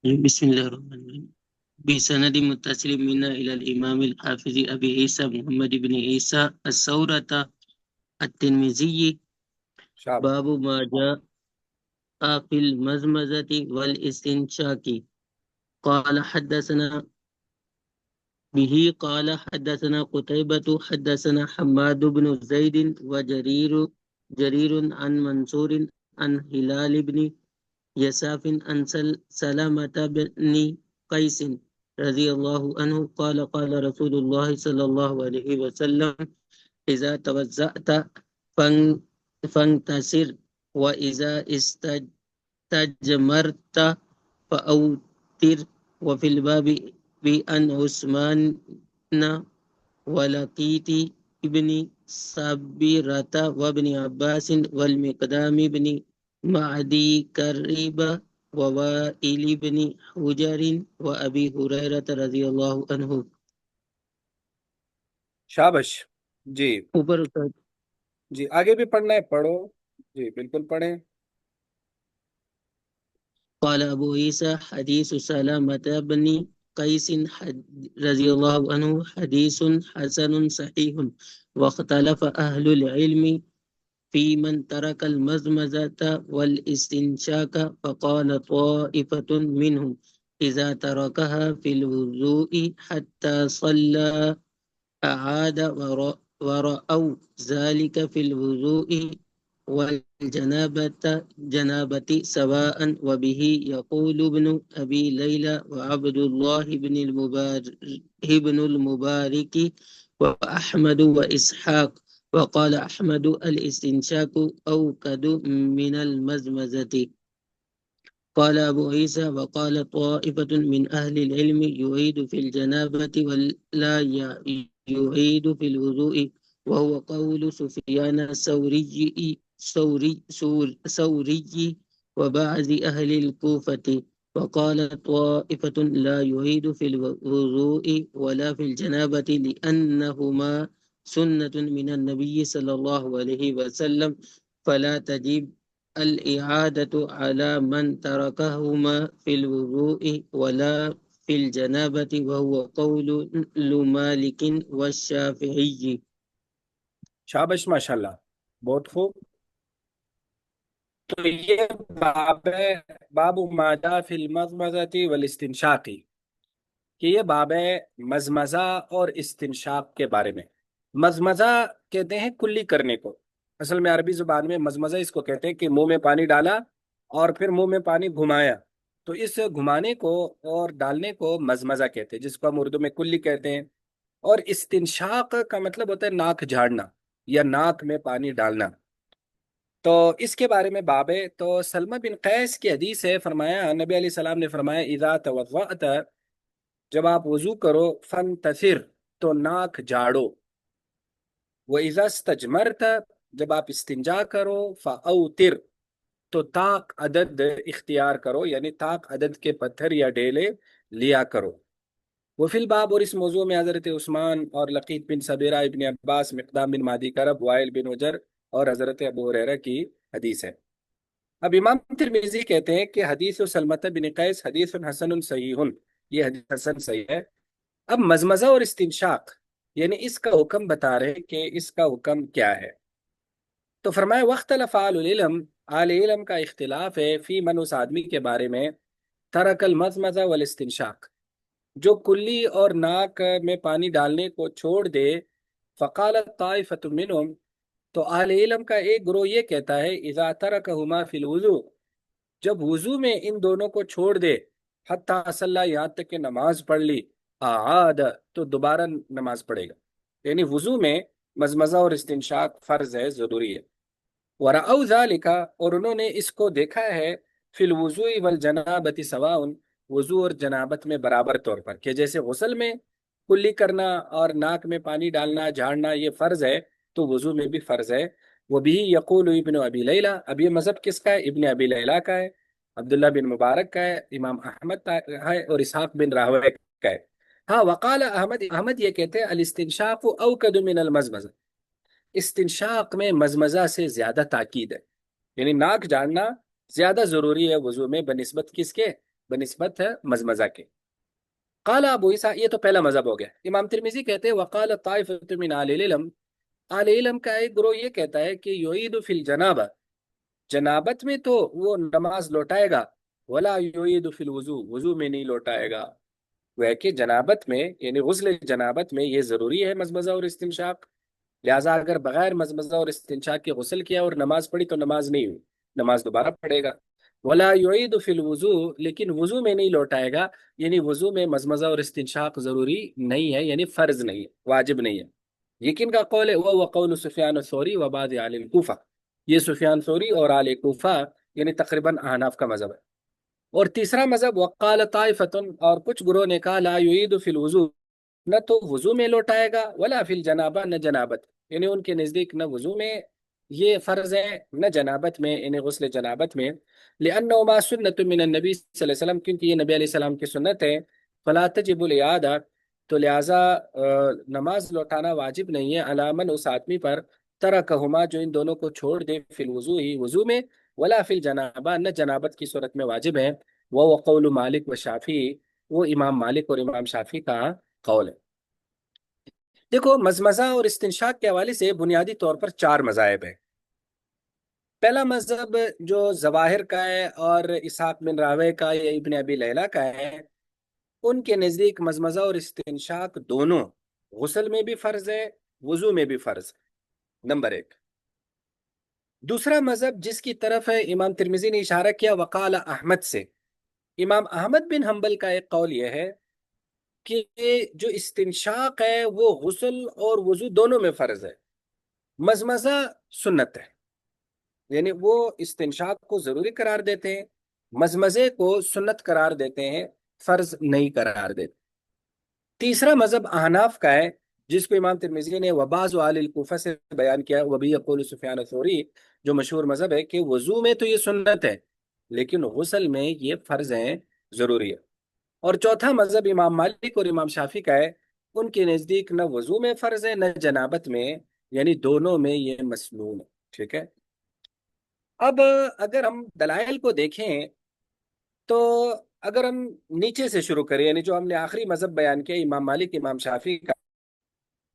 بسم الله الرحمن الرحيم. بسند متصل منا إلى الإمام الحافظ أبي عيسى محمد بن عيسى الثورة الترمذي. شاباش. باب ما جاء في المزمزة والاستنشاق. قال حدثنا به قال حدثنا قتيبة حدثنا حماد بن زيد جرير عن منصور عن هلال بن يساف عن سلامة بن قيس رضي الله عنه قال قال رسول الله صلى الله عليه وسلم إذا توزعت فان- فانتصر وإذا استجمرت فأوتر. وفي الباب بأن عثمان ولقيت ابن صبيرة وابن عباس والمقدام بن معدي كريبة ووائل بن حجر وأبي هريرة رضي الله عنه. شابش. جی اوپر جی آگے بھی پڑھنا ہے، پڑھو. جی بالکل پڑھیں. قال أبو عيسى حديث سلامة بن قيس رضي الله عنه حديث حسن صحيح. واختلف أهل العلم في من ترك المزمزة والاستنشاق فقال طائفة منهم إذا تركها في الوضوء حتى صلى أعاد ورأوا ذلك في الوضوء والجنابة سواء. وبه يقول ابن أبي ليلى وعبد الله بن المبارك وأحمد وإسحاق. وقال أحمد الاستنشاق أوكد من المزمزة. قال أبو عيسى وقال طائفة من أهل العلم يعيد في الجنابة ولا يعيد في الوضوء، وهو قول سفيان الثوري وبعض أهل الكوفة. وقال طائفة لا يعيد في الوضوء ولا في الجنابة لأنهما سنة من النبي صلى الله عليه وسلم فلا تجب الإعادة على من تركهما في الوضوء ولا في الجنابة، وهو قول مالك والشافعي. شابش، ماشاءاللہ، بہت خوب. تو یہ باب ہے، باب ما جاء فی المضمضۃ والاستنشاق، کہ یہ باب ہے مزمزہ اور استنشاق کے بارے میں. مزمزہ کہتے ہیں کلی کرنے کو. اصل میں عربی زبان میں مزمزہ اس کو کہتے ہیں کہ منہ میں پانی ڈالا اور پھر منہ میں پانی گھمایا. تو اس گھمانے کو اور ڈالنے کو مزمزہ کہتے ہیں، جس کو ہم اردو میں کلی کہتے ہیں. اور استنشاق کا مطلب ہوتا ہے ناک جھاڑنا یا ناک میں پانی ڈالنا. تو اس کے بارے میں باب ہے. تو سلمہ بن قیس کی حدیث ہے، فرمایا نبی علیہ السلام نے فرمایا اذا توضأت، جب آپ وضو کرو، فانتثر، تو ناک جھاڑو. وَإِذَا اسْتَجْمَرْتَ، جب آپ استنجا کرو، فَأَوْتِرْ، تو طاق عدد اختیار کرو، یعنی طاق عدد کے پتھر یا ڈھیلے لیا کرو. وفی الباب، اور اس موضوع میں حضرت عثمان اور لقیط بن صبیرہ، ابن عباس، مقدام بن مادی کرب، وائل بن حجر اور حضرت ابو ہریرہ کی حدیث ہے. اب امام ترمذی کہتے ہیں کہ حدیث سلمۃ بن قیس حدیث حسن صحیح، یہ حدیث حسن صحیح ہے. اب مزمزہ اور استنشاق، یعنی اس کا حکم بتا رہے کہ اس کا حکم کیا ہے. تو فرمایا وختلف اہل العلم، اہل علم کا اختلاف ہے، فی من، اس آدمی کے بارے میں، ترک المزمزہ والاستنشاق، جو کلی اور ناک میں پانی ڈالنے کو چھوڑ دے. فقالت طائفۃ منہم، تو اہل علم کا ایک گروہ یہ کہتا ہے اذا ترکہما فی الوضو، جب وضو میں ان دونوں کو چھوڑ دے، حتی صلی، یہاں تک کہ نماز پڑھ لی، اعاد، تو دوبارہ نماز پڑھے گا. یعنی وضو میں مزمزہ اور استنشاق فرض ہے، ضروری ہے. ورأوا ذالک، اور انہوں نے اس کو دیکھا ہے، فی الوضوء والجنابۃ سواء، وضو اور جنابت میں برابر طور پر، کہ جیسے غسل میں کلی کرنا اور ناک میں پانی ڈالنا جھاڑنا یہ فرض ہے، تو وضو میں بھی فرض ہے. وہ بھی یقول ابن ابی لیلہ، اب یہ مذہب کس کا ہے؟ ابن ابی لیلہ کا ہے، عبداللہ بن مبارک کا ہے، امام احمد کا ہے، اور اسحاق بن راہوے کا ہے. ہاں، وقال احمد، احمد یہ کہتے ہیں الاستنشاق اوکد من المزمزہ، استنشاق میں مزمزہ سے زیادہ تاکید ہے، یعنی ناک جھاڑنا زیادہ ضروری ہے وضو میں بنسبت کس کے؟ بنسبت مزمزہ کے۔ قال ابو عیسیٰ، یہ تو پہلا مذہب ہو گیا۔ امام ترمذی کہتے ہیں وقال طائفۃ من اہل العلم، اہل علم کا ایک گروہ یہ کہتا ہے کہ یعید فی الجنابہ، جنابت میں تو وہ نماز لوٹائے گا، ولا یعید فی الوضو، وضو میں نہیں لوٹائے گا۔ وہ ہے کہ جنابت میں یعنی غسل جنابت میں یہ ضروری ہے مزمزہ اور استنشاق، لہٰذا اگر بغیر مزمزہ اور استنشاق کے غسل کیا اور نماز پڑھی تو نماز نہیں ہوئی، نماز دوبارہ پڑھے گا۔ ولا یعید فی الوضو، لیکن وضو میں نہیں لوٹائے گا، یعنی وضو میں مزمزہ اور استنشاق ضروری نہیں ہے، یعنی فرض نہیں ہے، واجب نہیں ہے۔ یقین کا قول ہے وہ قول سفیان الثوری و بعض اہل الکوفہ، یہ سفیان ثوری اور اہل کوفہ یعنی تقریباً احناف کا مذہب ہے۔ اور تیسرا مذہب وقال طائفۃ، اور کچھ گروہ نے کہا لا یعید فی الوضو، نہ تو وضو میں لوٹائے گا، ولا فی الجنابہ، نہ جنابت، یعنی ان کے نزدیک نہ وضو میں یہ فرض ہے نہ جنابت میں، یعنی غسل جنابت میں، لأنہما سنت من النبی صلی اللہ علیہ وسلم، کیونکہ یہ نبی علیہ السلام کی سنت ہے، فلا تجب الاعادہ، تو لہٰذا نماز لوٹانا واجب نہیں ہے، علی من، اس آدمی پر، ترکہما، جو ان دونوں کو چھوڑ دے، فی الوضو ہی، وضو میں، ولا فی الجنابہ، نہ جنابت کی صورت میں واجب ہے۔ وہ قول مالک و شافعی، وہ امام مالک اور امام شافعی کا قول ہے۔ دیکھو مزمزہ اور استنشاق کے حوالے سے بنیادی طور پر چار مذاہب ہیں۔ پہلا مذہب جو ظواہر کا ہے اور اسحاق بن راوے کا یا ابن ابی لیلہ کا ہے، ان کے نزدیک مزمزہ اور استنشاق دونوں غسل میں بھی فرض ہے، وضو میں بھی فرض ہے، نمبر ایک۔ دوسرا مذہب جس کی طرف ہے امام ترمذی نے اشارہ کیا وقال احمد سے، امام احمد بن حنبل کا ایک قول یہ ہے کہ جو استنشاق ہے وہ غسل اور وضو دونوں میں فرض ہے، مزمزہ سنت ہے، یعنی وہ استنشاق کو ضروری قرار دیتے ہیں، مزمزے کو سنت قرار دیتے ہیں، فرض نہیں قرار دیتے۔ تیسرا مذہب احناف کا ہے جس کو امام ترمذی نے وبعض اہل الکوفہ سے بیان کیا، وبی یقول سفیان الثوری، جو مشہور مذہب ہے کہ وضو میں تو یہ سنت ہے لیکن غسل میں یہ فرض ہے، ضروری ہے۔ اور چوتھا مذہب امام مالک اور امام شافعی کا ہے، ان کے نزدیک نہ وضو میں فرض ہے نہ جنابت میں، یعنی دونوں میں یہ مسنون ہے، ٹھیک ہے۔ اب اگر ہم دلائل کو دیکھیں تو اگر ہم نیچے سے شروع کریں، یعنی جو ہم نے آخری مذہب بیان کیا امام مالک امام شافعی کا،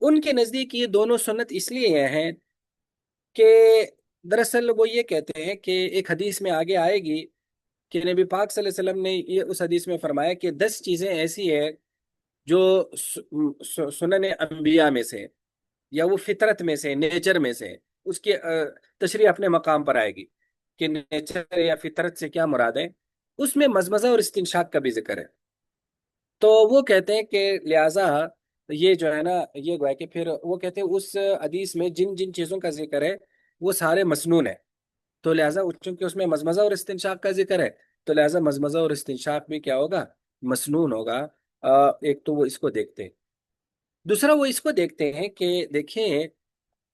ان کے نزدیک یہ دونوں سنت اس لیے ہیں کہ دراصل وہ یہ کہتے ہیں کہ ایک حدیث میں آگے آئے گی کہ نبی پاک صلی اللہ علیہ وسلم نے یہ اس حدیث میں فرمایا کہ 10 چیزیں ایسی ہیں جو سنن انبیاء میں سے یا وہ فطرت میں سے، نیچر میں سے، اس کی تشریح اپنے مقام پر آئے گی کہ نیچر یا فطرت سے کیا مراد ہے، اس میں مزمزہ اور استنشاق کا بھی ذکر ہے۔ تو وہ کہتے ہیں کہ لہٰذا یہ جو ہے نا، یہ گویا کہ پھر وہ کہتے ہیں اس حدیث میں جن جن چیزوں کا ذکر ہے وہ سارے مسنون ہیں، تو لہٰذا چونکہ اس میں مزمزہ اور استنشاق کا ذکر ہے تو لہٰذا مزمزہ اور استنشاق بھی کیا ہوگا، مسنون ہوگا۔ ایک تو وہ اس کو دیکھتے ہیں، دوسرا وہ اس کو دیکھتے ہیں کہ دیکھیں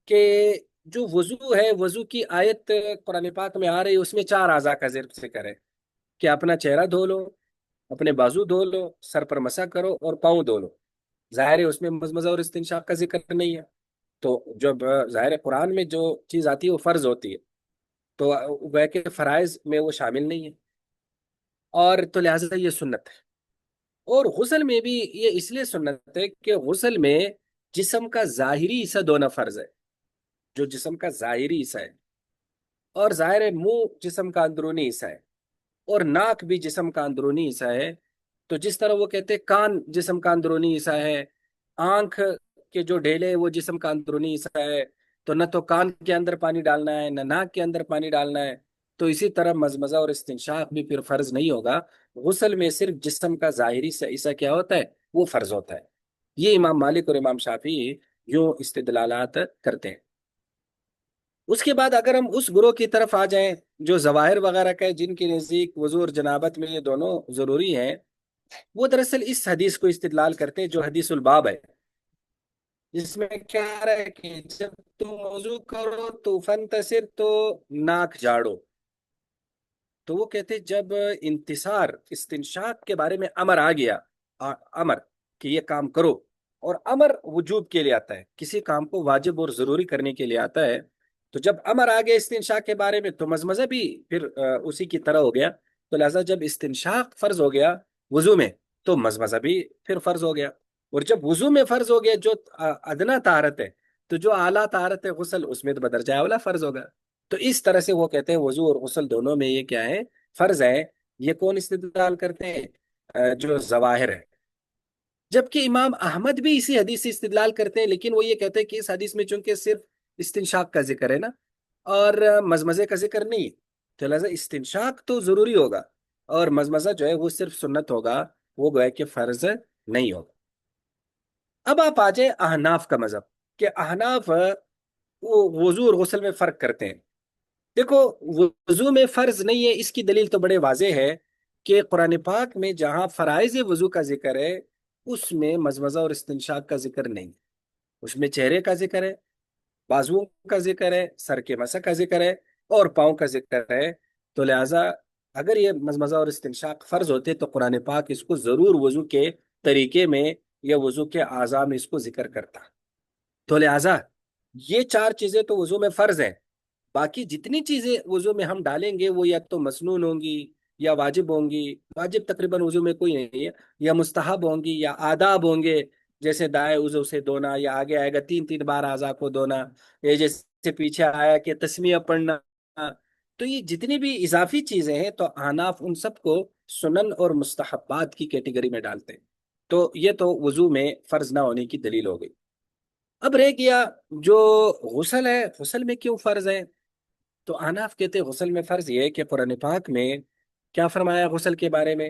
کہ جو وضو ہے، وضو کی آیت قرآن پاک میں آ رہی ہے، اس میں 4 اعضاء کا ذکر ہے کہ اپنا چہرہ دھو لو، اپنے بازو دھو لو، سر پر مسح کرو اور پاؤں دھو لو۔ ظاہر ہے اس میں مزمزہ اور استنشاق کا ذکر نہیں ہے، تو جب ظاہر قرآن میں جو چیز آتی ہے وہ فرض ہوتی ہے، تو وہ کہ فرائض میں وہ شامل نہیں ہے، اور تو لہٰذا یہ سنت ہے۔ اور غسل میں بھی یہ اس لیے سنت ہے کہ غسل میں جسم کا ظاہری حصہ دھونا فرض ہے، جو جسم کا ظاہری حصہ ہے، اور ظاہر ہے منہ جسم کا اندرونی حصہ ہے، اور ناک بھی جسم کا اندرونی حصہ ہے، تو جس طرح وہ کہتے ہیں کان جسم کا اندرونی حصہ ہے، آنکھ کے جو ڈھیلے وہ جسم کا اندرونی حصہ ہے، تو نہ تو کان کے اندر پانی ڈالنا ہے نہ ناک کے اندر پانی ڈالنا ہے، تو اسی طرح مزمزہ اور استنشاق بھی پھر فرض نہیں ہوگا، غسل میں صرف جسم کا ظاہری حصہ کیا ہوتا ہے، وہ فرض ہوتا ہے۔ یہ امام مالک اور امام شافعی یوں استدلالات کرتے ہیں۔ اس کے بعد اگر ہم اس گروہ کی طرف آ جائیں جو ظواہر وغیرہ کا ہے، جن کے نزدیک وضو اور جنابت میں یہ دونوں ضروری ہیں، وہ دراصل اس حدیث کو استدلال کرتے ہیں جو حدیث الباب ہے، جس میں کیا آ رہا ہے کہ جب تم وضو کرو تو فنتصر، تو ناک جاڑو، تو وہ کہتے ہیں جب انتصار استنشاق کے بارے میں امر آ گیا، امر کہ یہ کام کرو، اور امر وجوب کے لیے آتا ہے، کسی کام کو واجب اور ضروری کرنے کے لیے آتا ہے، تو جب امر آ گیا استنشاق کے بارے میں تو مزمزہ بھی پھر اسی کی طرح ہو گیا تو لہٰذا جب استنشاق فرض ہو گیا وضو میں تو مزمزہ بھی پھر فرض ہو گیا، اور جب وضو میں فرض ہو گیا جو ادنا طہارت ہے، تو جو اعلیٰ طہارت ہے غسل، اس میں تو بدرجہ اولا فرض ہوگا۔ تو اس طرح سے وہ کہتے ہیں وضو اور غسل دونوں میں یہ کیا ہے، فرض ہے۔ یہ کون استدلال کرتے ہیں؟ جو ظواہر ہے۔ جبکہ امام احمد بھی اسی حدیث سے استدلال کرتے ہیں، لیکن وہ یہ کہتے ہیں کہ اس حدیث میں چونکہ صرف استنشاق کا ذکر ہے نا، اور مزمزے کا ذکر نہیں ہے، تو لہٰذا استنشاق تو ضروری ہوگا، اور مزمزہ جو ہے وہ صرف سنت ہوگا، وہ گویا کہ فرض نہیں ہوگا۔ اب آپ آ جائیں احناف کا مذہب، کہ احناف وہ وضو اور غسل میں فرق کرتے ہیں۔ دیکھو، وضو میں فرض نہیں ہے، اس کی دلیل تو بڑے واضح ہے کہ قرآن پاک میں جہاں فرائض وضو کا ذکر ہے اس میں مزمزہ اور استنشاق کا ذکر نہیں ہے۔ اس میں چہرے کا ذکر ہے، بازوؤں کا ذکر ہے، سر کے مسح کا ذکر ہے، اور پاؤں کا ذکر ہے۔ تو لہٰذا اگر یہ مزمزہ اور استنشاق فرض ہوتے تو قرآن پاک اس کو ضرور وضو کے طریقے میں یا وضو کے اعضاء میں اس کو ذکر کرتا۔ تو لہٰذا یہ چار چیزیں تو وضو میں فرض ہیں، باقی جتنی چیزیں وضو میں ہم ڈالیں گے وہ یا تو مسنون ہوں گی یا واجب ہوں گی۔ واجب تقریباً وضو میں کوئی نہیں ہے، یا مستحب ہوں گی یا آداب ہوں گے، جیسے دائیں عضو سے دھونا، یا آگے آئے گا 3 3 بار اعضاء کو دھونا، یہ جیسے پیچھے آیا کہ تسمیہ پڑھنا۔ تو یہ جتنی بھی اضافی چیزیں ہیں تو احناف ان سب کو سنن اور مستحبات کی کیٹیگری میں ڈالتے ہیں۔ تو یہ تو وضو میں فرض نہ ہونے کی دلیل ہو گئی۔ اب رہ گیا جو غسل ہے، غسل میں کیوں فرض ہے؟ تو احناف کہتے ہیں غسل میں فرض یہ ہے کہ قرآن پاک میں کیا فرمایا غسل کے بارے میں،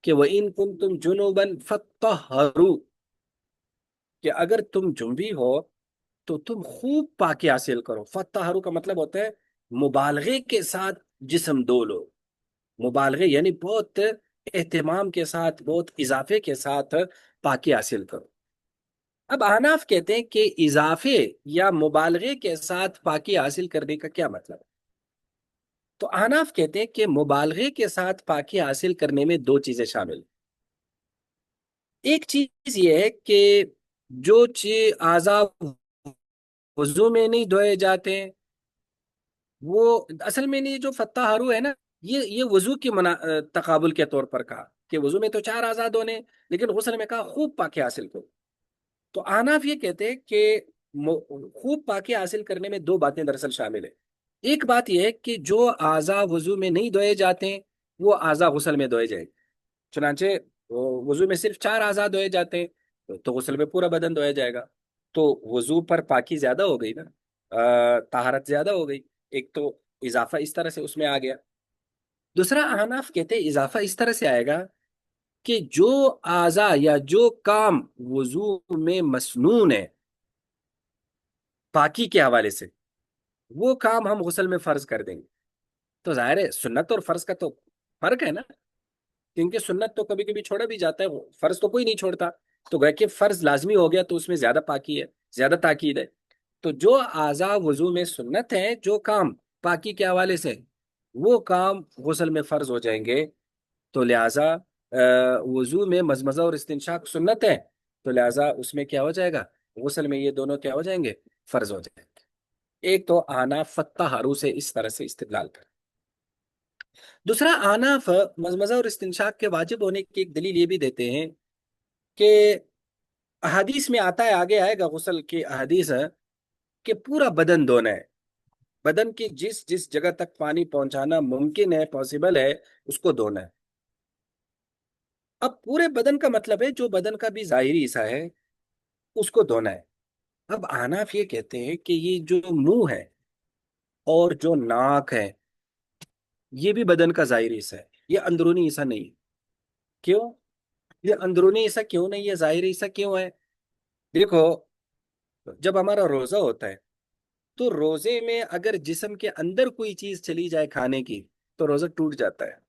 کہ وَإِن كُنتُمْ جُنُوبًا فَطَّهَّرُوا، کہ اگر تم جنبی ہو تو تم خوب پاکی حاصل کرو۔ فَطَّهَّرُوا کا مطلب ہوتا ہے مبالغے کے ساتھ جسم دھو لو، مبالغے یعنی بہت اہتمام کے ساتھ، بہت اضافے کے ساتھ پاکی حاصل کرو۔ اب احناف کہتے ہیں کہ اضافے یا مبالغے کے ساتھ پاکی حاصل کرنے کا کیا مطلب ہے؟ تو احناف کہتے ہیں کہ مبالغے کے ساتھ پاکی حاصل کرنے میں دو چیزیں شامل ہیں۔ ایک چیز یہ ہے کہ جو چیز اعضاء وضو میں نہیں دھوئے جاتے ہیں، وہ اصل میں نہیں، جو فتح ہارو ہے نا، یہ وضو کی تقابل کے طور پر کہا کہ وضو میں تو 4 اعضاء دھونے، لیکن غسل میں کہا خوب پاکی حاصل کرو۔ تو احناف یہ کہتے ہیں کہ خوب پاکی حاصل کرنے میں دو باتیں دراصل شامل ہیں۔ ایک بات یہ ہے کہ جو اعضاء وضو میں نہیں دھوئے جاتے ہیں وہ اعضاء غسل میں دھوئے جائیں۔ چنانچہ وضو میں صرف 4 اعضاء دھوئے جاتے ہیں تو غسل میں پورا بدن دھویا جائے گا، تو وضو پر پاکی زیادہ ہو گئی نا، طہارت زیادہ ہو گئی۔ ایک تو اضافہ اس طرح سے اس میں آ گیا۔ دوسرا احناف کہتے ہیں اضافہ اس طرح سے آئے گا کہ جو اعضاء یا جو کام وضو میں مسنون ہے پاکی کے حوالے سے، وہ کام ہم غسل میں فرض کر دیں گے۔ تو ظاہر ہے سنت اور فرض کا تو فرق ہے نا، کیونکہ سنت تو کبھی کبھی چھوڑا بھی جاتا ہے، فرض تو کوئی نہیں چھوڑتا۔ تو گویا کہ فرض لازمی ہو گیا تو اس میں زیادہ پاکی ہے، زیادہ تاکید ہے۔ تو جو اعضاء وضو میں سنت ہیں، جو کام پاکی کے حوالے سے، وہ کام غسل میں فرض ہو جائیں گے۔ تو لہٰذا وضو میں مزمزہ اور استنشاق سنت ہے، تو لہٰذا اس میں کیا ہو جائے گا، غسل میں یہ دونوں کیا ہو جائیں گے، فرض ہو جائیں گے۔ ایک تو احناف فتح ہارو سے اس طرح سے استدلال کر۔ دوسرا احناف مزمزہ اور استنشاق کے واجب ہونے کی ایک دلیل یہ بھی دیتے ہیں کہ احادیث میں آتا ہے، آگے آئے گا غسل کی احادیث ہے کہ پورا بدن دھونا ہے، بدن کی جس جس جگہ تک پانی پہنچانا ممکن ہے، پاسبل ہے، اس کو دھونا ہے۔ اب پورے بدن کا مطلب ہے جو بدن کا بھی ظاہری حصہ ہے اس کو دھونا ہے۔ اب احناف یہ کہتے ہیں کہ یہ جو منہ ہے اور جو ناک ہے یہ بھی بدن کا ظاہری حصہ ہے، یہ اندرونی حصہ نہیں ہے۔ کیوں؟ یہ اندرونی حصہ کیوں نہیں ہے، ظاہری حصہ کیوں ہے؟ دیکھو، جب ہمارا روزہ ہوتا ہے تو روزے میں اگر جسم کے اندر کوئی چیز چلی جائے کھانے کی تو روزہ ٹوٹ جاتا ہے،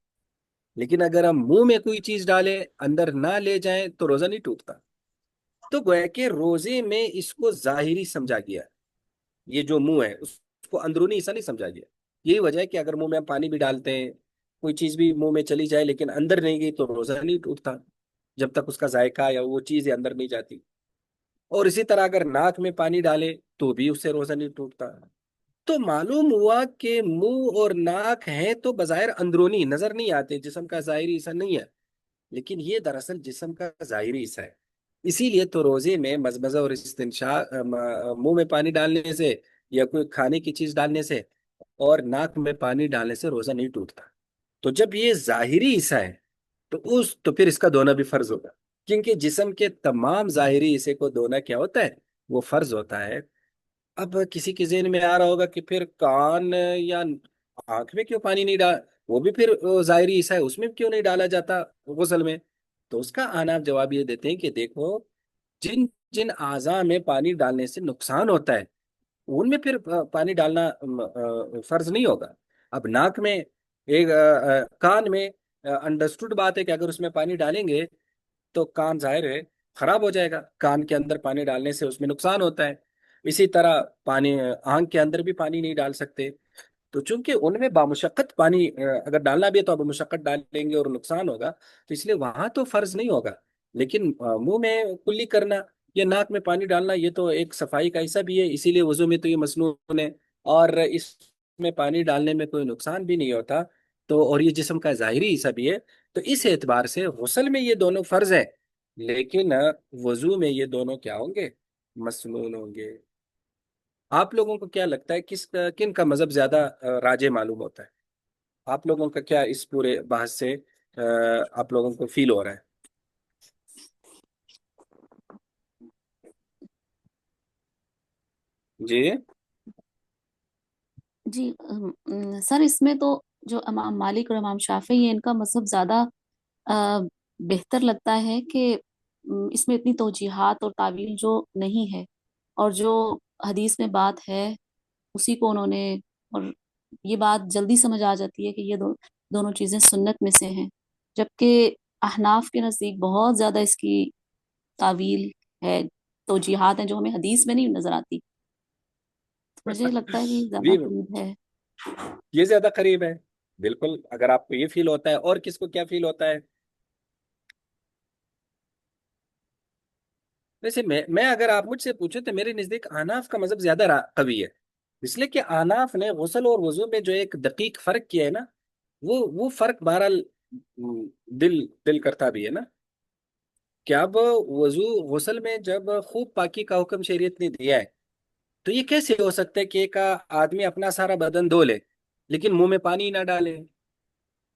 لیکن اگر ہم منہ میں کوئی چیز ڈالیں اندر نہ لے جائیں تو روزہ نہیں ٹوٹتا۔ تو گویا کہ روزے میں اس کو ظاہری سمجھا گیا، یہ جو منہ ہے اس کو اندرونی حصہ نہیں سمجھا گیا۔ یہی وجہ ہے کہ اگر منہ میں ہم پانی بھی ڈالتے ہیں، کوئی چیز بھی منہ میں چلی جائے لیکن اندر نہیں گئی تو روزہ نہیں ٹوٹتا جب تک اس کا ذائقہ یا وہ چیز اندر نہیں جاتی۔ اور اسی طرح اگر ناک میں پانی ڈالے تو بھی اس سے روزہ نہیں ٹوٹتا۔ تو معلوم ہوا کہ منہ اور ناک ہیں تو بظاہر اندرونی نظر نہیں آتے، جسم کا ظاہری حصہ نہیں ہے، لیکن یہ دراصل جسم کا ظاہری حصہ ہے۔ اسی لیے تو روزے میں مزمزہ اور استنشاق، منہ میں پانی ڈالنے سے یا کوئی کھانے کی چیز ڈالنے سے اور ناک میں پانی ڈالنے سے روزہ نہیں ٹوٹتا۔ تو جب یہ ظاہری حصہ ہے تو پھر اس کا دھونا بھی فرض ہوگا، کیونکہ جسم کے تمام ظاہری حصے کو دھونا کیا ہوتا ہے؟ وہ فرض ہوتا ہے۔ اب کسی کے ذہن میں آ رہا ہوگا کہ پھر کان یا آنکھ میں کیوں پانی نہیں ڈال، وہ بھی پھر ظاہری حصہ ہے، اس میں کیوں نہیں ڈالا جاتا غسل میں؟ تو اس کا آنا جواب یہ دیتے ہیں کہ دیکھو، جن جن اعضاء میں پانی ڈالنے سے نقصان ہوتا ہے ان میں پھر پانی ڈالنا فرض نہیں ہوگا۔ اب ناک میں، کان میں، انڈرسٹوڈ بات ہے کہ اگر اس میں پانی ڈالیں گے تو کان ظاہر ہے خراب ہو جائے گا، کان کے اندر پانی ڈالنے سے اس میں نقصان ہوتا ہے۔ اسی طرح پانی، آنکھ کے اندر بھی پانی نہیں ڈال سکتے، تو چونکہ ان میں بامشقت پانی اگر ڈالنا بھی ہے تو بامشقت ڈالیں گے اور نقصان ہوگا، تو اس لیے وہاں تو فرض نہیں ہوگا۔ لیکن منہ میں کلی کرنا یا ناک میں پانی ڈالنا یہ تو ایک صفائی کا حصہ بھی ہے، اسی لیے وضو میں تو یہ مسنون ہے، اور اس میں پانی ڈالنے میں کوئی نقصان بھی نہیں ہوتا، تو اور یہ جسم کا ظاہری حصہ بھی ہے، تو اس اعتبار سے غسل میں یہ دونوں فرض ہے، لیکن وضو میں یہ دونوں کیا ہوں گے؟ مسنون ہوں گے۔ آپ لوگوں کو کیا لگتا ہے کن کا مذہب زیادہ راجح معلوم ہوتا ہے؟ آپ لوگوں کا کیا اس پورے بحث سے آپ لوگوں کو فیل ہو رہا ہے؟ جی جی سر، اس میں تو جو امام مالک اور امام شافعی ہیں ان کا مذہب زیادہ آ، بہتر لگتا ہے کہ اس میں اتنی توجیحات اور تعویل جو نہیں ہے، اور جو حدیث میں بات ہے اسی کو انہوں نے، اور یہ بات جلدی سمجھ آ جاتی ہے کہ یہ دونوں چیزیں سنت میں سے ہیں، جبکہ احناف کے نزدیک بہت زیادہ اس کی تعویل ہے، توجیحات ہیں جو ہمیں حدیث میں نہیں نظر آتی۔ مجھے لگتا ہے کہ یہ زیادہ جی، قریب ہے۔ یہ زیادہ قریب ہے، بالکل۔ اگر آپ کو یہ فیل ہوتا ہے، اور کس کو کیا فیل ہوتا ہے؟ ویسے میں اگر آپ مجھ سے پوچھیں تو میرے نزدیک احناف کا مذہب زیادہ قوی ہے، اس لیے کہ احناف نے غسل اور وضو میں جو ایک دقیق فرق کیا ہے نا، وہ فرق بہرحال دل دل کرتا بھی ہے نا، کہ اب وضو، غسل میں جب خوب پاکی کا حکم شریعت نے دیا ہے، تو یہ کیسے ہو سکتا ہے کہ ایک آدمی اپنا سارا بدن دھو لے لیکن منہ میں پانی نہ ڈالے؟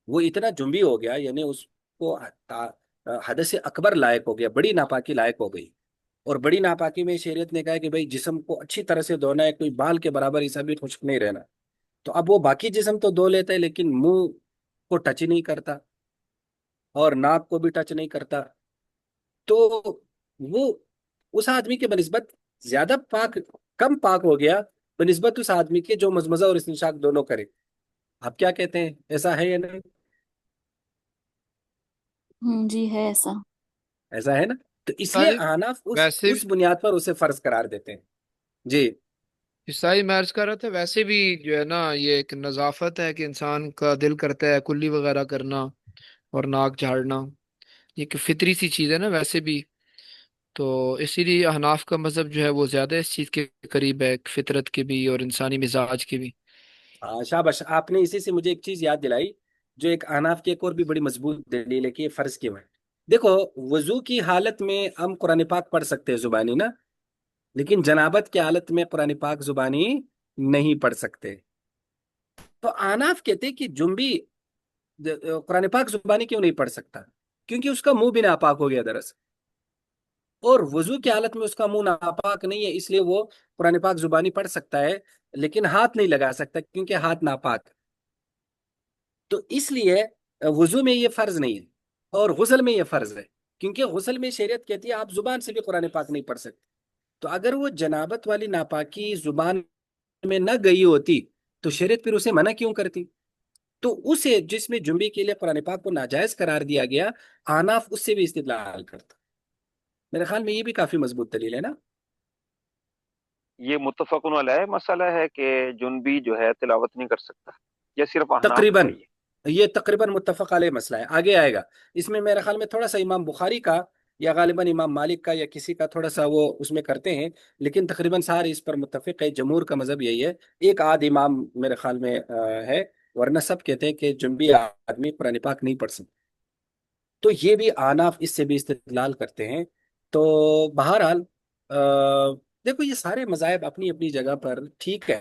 وہ اتنا جنبی ہو گیا، یعنی اس کو حدث اکبر لائق ہو گیا، بڑی ناپاکی لائق ہو گئی، اور بڑی ناپاکی میں شریعت نے کہا کہ بھائی جسم کو اچھی طرح سے دھونا ہے، کوئی بال کے برابر حصہ بھی خشک نہیں رہنا۔ تو اب وہ باقی جسم تو دھو لیتا ہے لیکن منہ کو ٹچ نہیں کرتا اور ناک کو بھی ٹچ نہیں کرتا، تو وہ اس آدمی کے بنسبت زیادہ پاک، کم پاک ہو گیا بنسبت اس آدمی کے جو مزمزہ اور استنشاق دونوں کرے۔ آپ کیا کہتے ہیں، ایسا ہے یا نہیں؟ جی ہے ایسا۔ ایسا ہے نا، تو اس لیے عیسائی احناف ویسے اس بنیاد پر اسے فرض قرار دیتے ہیں۔ جی عیسائی میں عرض کر رہا تھا، ویسے بھی جو ہے نا یہ ایک نظافت ہے کہ انسان کا دل کرتا ہے کلی وغیرہ کرنا اور ناک جھاڑنا، یہ کہ فطری سی چیز ہے نا ویسے بھی، تو اسی لیے احناف کا مذہب جو ہے وہ زیادہ اس چیز کے قریب ہے، فطرت کے بھی اور انسانی مزاج کے بھی۔ شاباش، آپ نے اسی سے مجھے ایک چیز یاد دلائی، جو ایک احناف کی ایک اور بھی بڑی مضبوط دلیل ہے کہ یہ فرض کیوں ہے۔ دیکھو، وضو کی حالت میں ہم قرآن پاک پڑھ سکتے ہیں زبانی نا، لیکن جنابت کی حالت میں قرآن پاک زبانی نہیں پڑھ سکتے۔ تو احناف کہتے ہیں کہ جنبی قرآن پاک زبانی کیوں نہیں پڑھ سکتا؟ کیونکہ اس کا منہ بھی ناپاک ہو گیا دراصل، اور وضو کی حالت میں اس کا منہ ناپاک نہیں ہے، اس لیے وہ قرآن پاک زبانی پڑھ سکتا ہے لیکن ہاتھ نہیں لگا سکتا کیونکہ ہاتھ ناپاک۔ تو اس لیے وضو میں یہ فرض نہیں ہے اور غسل میں یہ فرض ہے، کیونکہ غسل میں شریعت کہتی ہے آپ زبان سے بھی قرآن پاک نہیں پڑھ سکتے۔ تو اگر وہ جنابت والی ناپاکی زبان میں نہ گئی ہوتی تو شریعت پھر اسے منع کیوں کرتی؟ تو اسے، جس میں جنبی کے لیے قرآن پاک کو ناجائز قرار دیا گیا، آناف اس سے بھی استدلال کرتا۔ میرے خیال میں یہ بھی کافی مضبوط دلیل ہے نا۔ یہ متفقن علیہ مسئلہ ہے کہ جنبی جو ہے تلاوت نہیں کر سکتا، یہ صرف احناف تقریباً کا ہی ہے۔ یہ تقریباً متفق علیہ مسئلہ ہے، آگے آئے گا۔ اس میں میرے خیال میں تھوڑا سا امام بخاری کا یا غالباً امام مالک کا یا کسی کا تھوڑا سا وہ اس میں کرتے ہیں، لیکن تقریباً سارے اس پر متفق ہے، جمہور کا مذہب یہی ہے۔ ایک آدھ امام میرے خیال میں ہے، ورنہ سب کہتے ہیں کہ جنبی آدمی قرآن پاک نہیں پڑھ سکتا۔ تو یہ بھی آناف اس سے بھی استدلال کرتے ہیں۔ تو بہرحال دیکھو یہ سارے مذاہب اپنی اپنی جگہ پر ٹھیک ہے،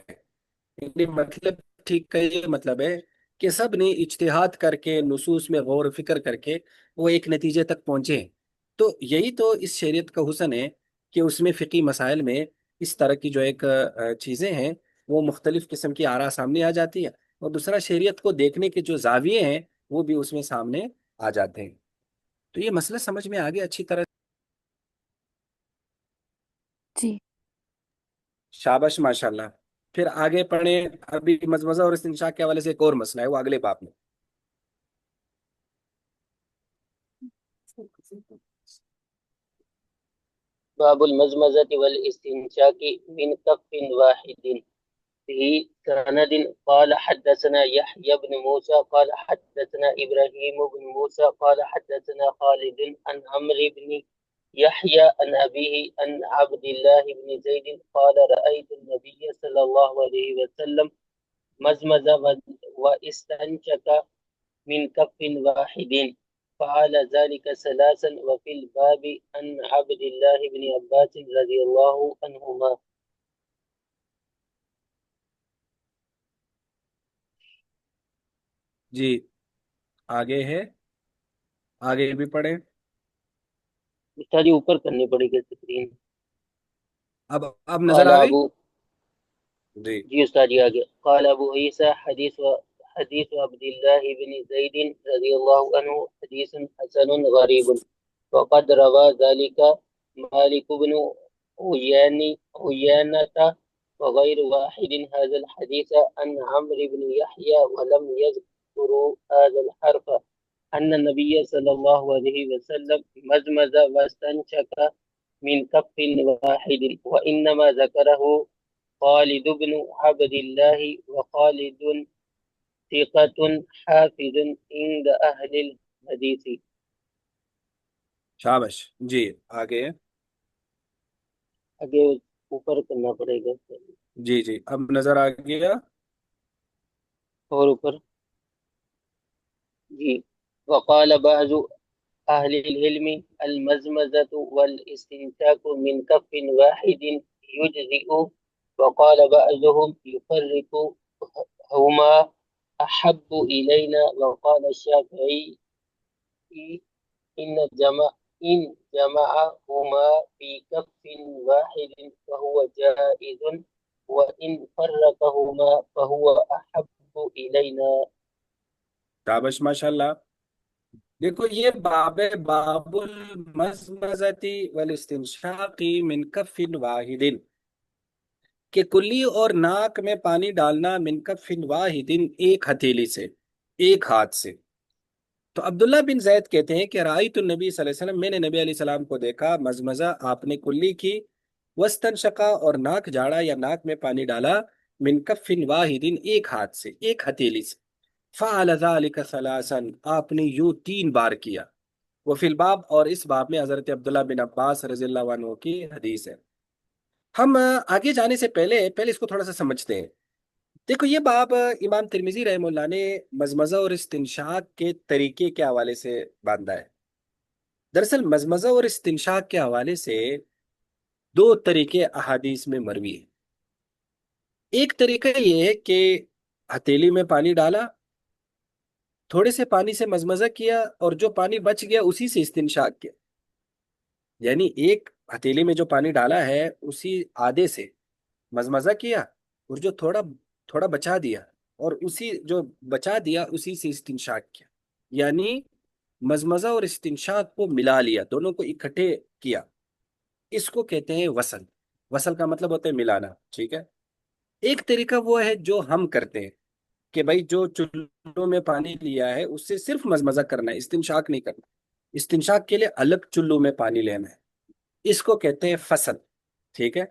یعنی مطلب ٹھیک کا یہ مطلب ہے کہ سب نے اجتہاد کر کے، نصوص میں غور و فکر کر کے وہ ایک نتیجے تک پہنچے ہیں۔ تو یہی تو اس شریعت کا حسن ہے کہ اس میں فقی مسائل میں اس طرح کی جو ایک چیزیں ہیں، وہ مختلف قسم کی آراء سامنے آ جاتی ہیں، اور دوسرا شریعت کو دیکھنے کے جو زاویے ہیں وہ بھی اس میں سامنے آ جاتے ہیں۔ تو یہ مسئلہ سمجھ میں آ گیا اچھی طرح؟ جی شابش ماشاءاللہ۔ پھر آگے پڑھیں، ابھی مزمزہ اور استنشاق کے حوالے سے ایک اور مسئلہ ہے، وہ اگلے باب میں۔ باب المزمزة والاستنشاق من كف واحد به سند قال حدثنا يحيى بن موسى قال حدثنا إبراهيم بن موسى قال حدثنا خالد عن عمرو بن يحيى عن أبيه عن عبد الله بن زيد قال رأيت النبي صلى الله عليه وسلم مزمز واستنشق من كف واحد فعل ذلك ثلاثا وفي الباب عن عبد الله بن عباس رضي الله عنهما. جی آگے ہے، آگے بھی پڑھیں۔ ساری اوپر کرنی پڑے گی سکرین. اب نظر قال آ گئی؟ ابو جی جی استاد جی آگے. قال ابو عیسیٰ حدیث عبد الله بن زید رضی اللہ عنہ حدیث حسن غریب وقد روى ذلك مالك بن عيينة وغير واحد هذا الحديث عن عمرو بن يحيى ولم يذكروا هذا الحرف أن النبي صلى الله عليه وسلم مزمز واستنشق من كف واحد وإنما ذكره خالد بن عبد الله وخالد ثقة حافظ عند أهل الحديث. شابش، جی آگے۔ آگے اوپر کرنا پڑے گا جی جی اب نظر آ گیا؟ اور اوپر. جی وقال بعض أهل العلم المزمزة والاستنشاق من كف واحد يجزئ وقال بعضهم يفرق هما أحب إلينا وقال الشافعي إن جمعهما في كف واحد فهو جائز وإن فرقهما فهو أحب إلينا. شابش ماشاءاللہ۔ دیکھو یہ باب المزمزتی والاستنشاق من کف واحد، کہ کلی اور ناک میں پانی ڈالنا من کف واحد، ایک ہتھیلی سے، ایک ہاتھ سے۔ تو عبداللہ بن زید کہتے ہیں کہ رأیت النبی صلی اللہ علیہ وسلم، میں نے نبی علیہ السلام کو دیکھا، مزمزہ آپ نے کلی کی، واستنشقا اور ناک جھاڑا یا ناک میں پانی ڈالا، من کف واحد، ایک ہاتھ سے، ایک ہتھیلی سے۔ فعل ذلك ثلاثا، آپ نے یوں 3 بار کیا۔ وفی الباب، اور اس باب میں حضرت عبداللہ بن عباس رضی اللہ عنہ کی حدیث ہے۔ ہم آگے جانے سے پہلے اس کو تھوڑا سا سمجھتے ہیں۔ دیکھو یہ باب امام ترمذی رحمہ اللہ نے مزمزہ اور استنشاق کے طریقے کے حوالے سے باندھا ہے۔ دراصل مزمزہ اور استنشاق کے حوالے سے 2 طریقے احادیث میں مروی ہیں۔ ایک طریقہ یہ ہے کہ ہتھیلی میں پانی ڈالا، تھوڑے سے پانی سے مزمزہ کیا، اور جو پانی بچ گیا اسی سے استنشاق کیا، یعنی ایک ہتھیلی میں جو پانی ڈالا ہے اسی آدھے سے مزمزہ کیا، اور جو تھوڑا بچا دیا، اور اسی جو بچا دیا اسی سے استنشاق کیا، یعنی مزمزہ اور استنشاق کو ملا لیا، دونوں کو اکٹھے کیا۔ اس کو کہتے ہیں وصل۔ وصل کا مطلب ہوتا ہے ملانا، ٹھیک ہے۔ ایک طریقہ وہ ہے جو ہم کرتے ہیں کہ بھائی جو چلو میں پانی لیا ہے اس سے صرف مزمزہ کرنا ہے، استنشاق نہیں کرنا۔ استنشاق کے لیے الگ چلو میں پانی لینا ہے، اس کو کہتے ہیں فصل، ٹھیک ہے۔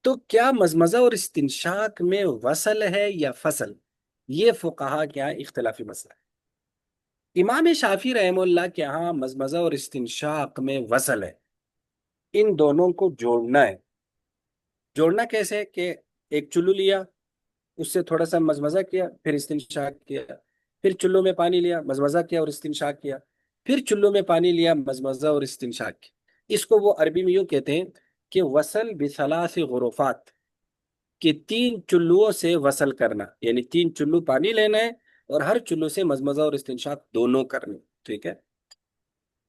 تو کیا مزمزہ اور استنشاق میں وصل ہے یا فصل؟ یہ فقہا کیا اختلافی مسئلہ ہے۔ امام شافی رحمہ اللہ کے ہاں مزمزہ اور استنشاق میں وصل ہے، ان دونوں کو جوڑنا ہے۔ جوڑنا کیسے کہ ایک چلو لیا، اس سے تھوڑا سا مزمزہ کیا، پھر استنشاق کیا، پھر چلو میں پانی لیا، مزمزہ کیا اور استنشاق کیا، پھر چلو میں پانی لیا، مزمزہ اور استنشاق کیا۔ اس کو وہ عربی میں یوں کہتے ہیں کہ وصل بثلاث غرفات، کہ تین چلوؤں سے وصل کرنا، یعنی تین چلو پانی لینا ہے اور ہر چلو سے مزمزہ اور استنشاق دونوں کرنے، ٹھیک ہے۔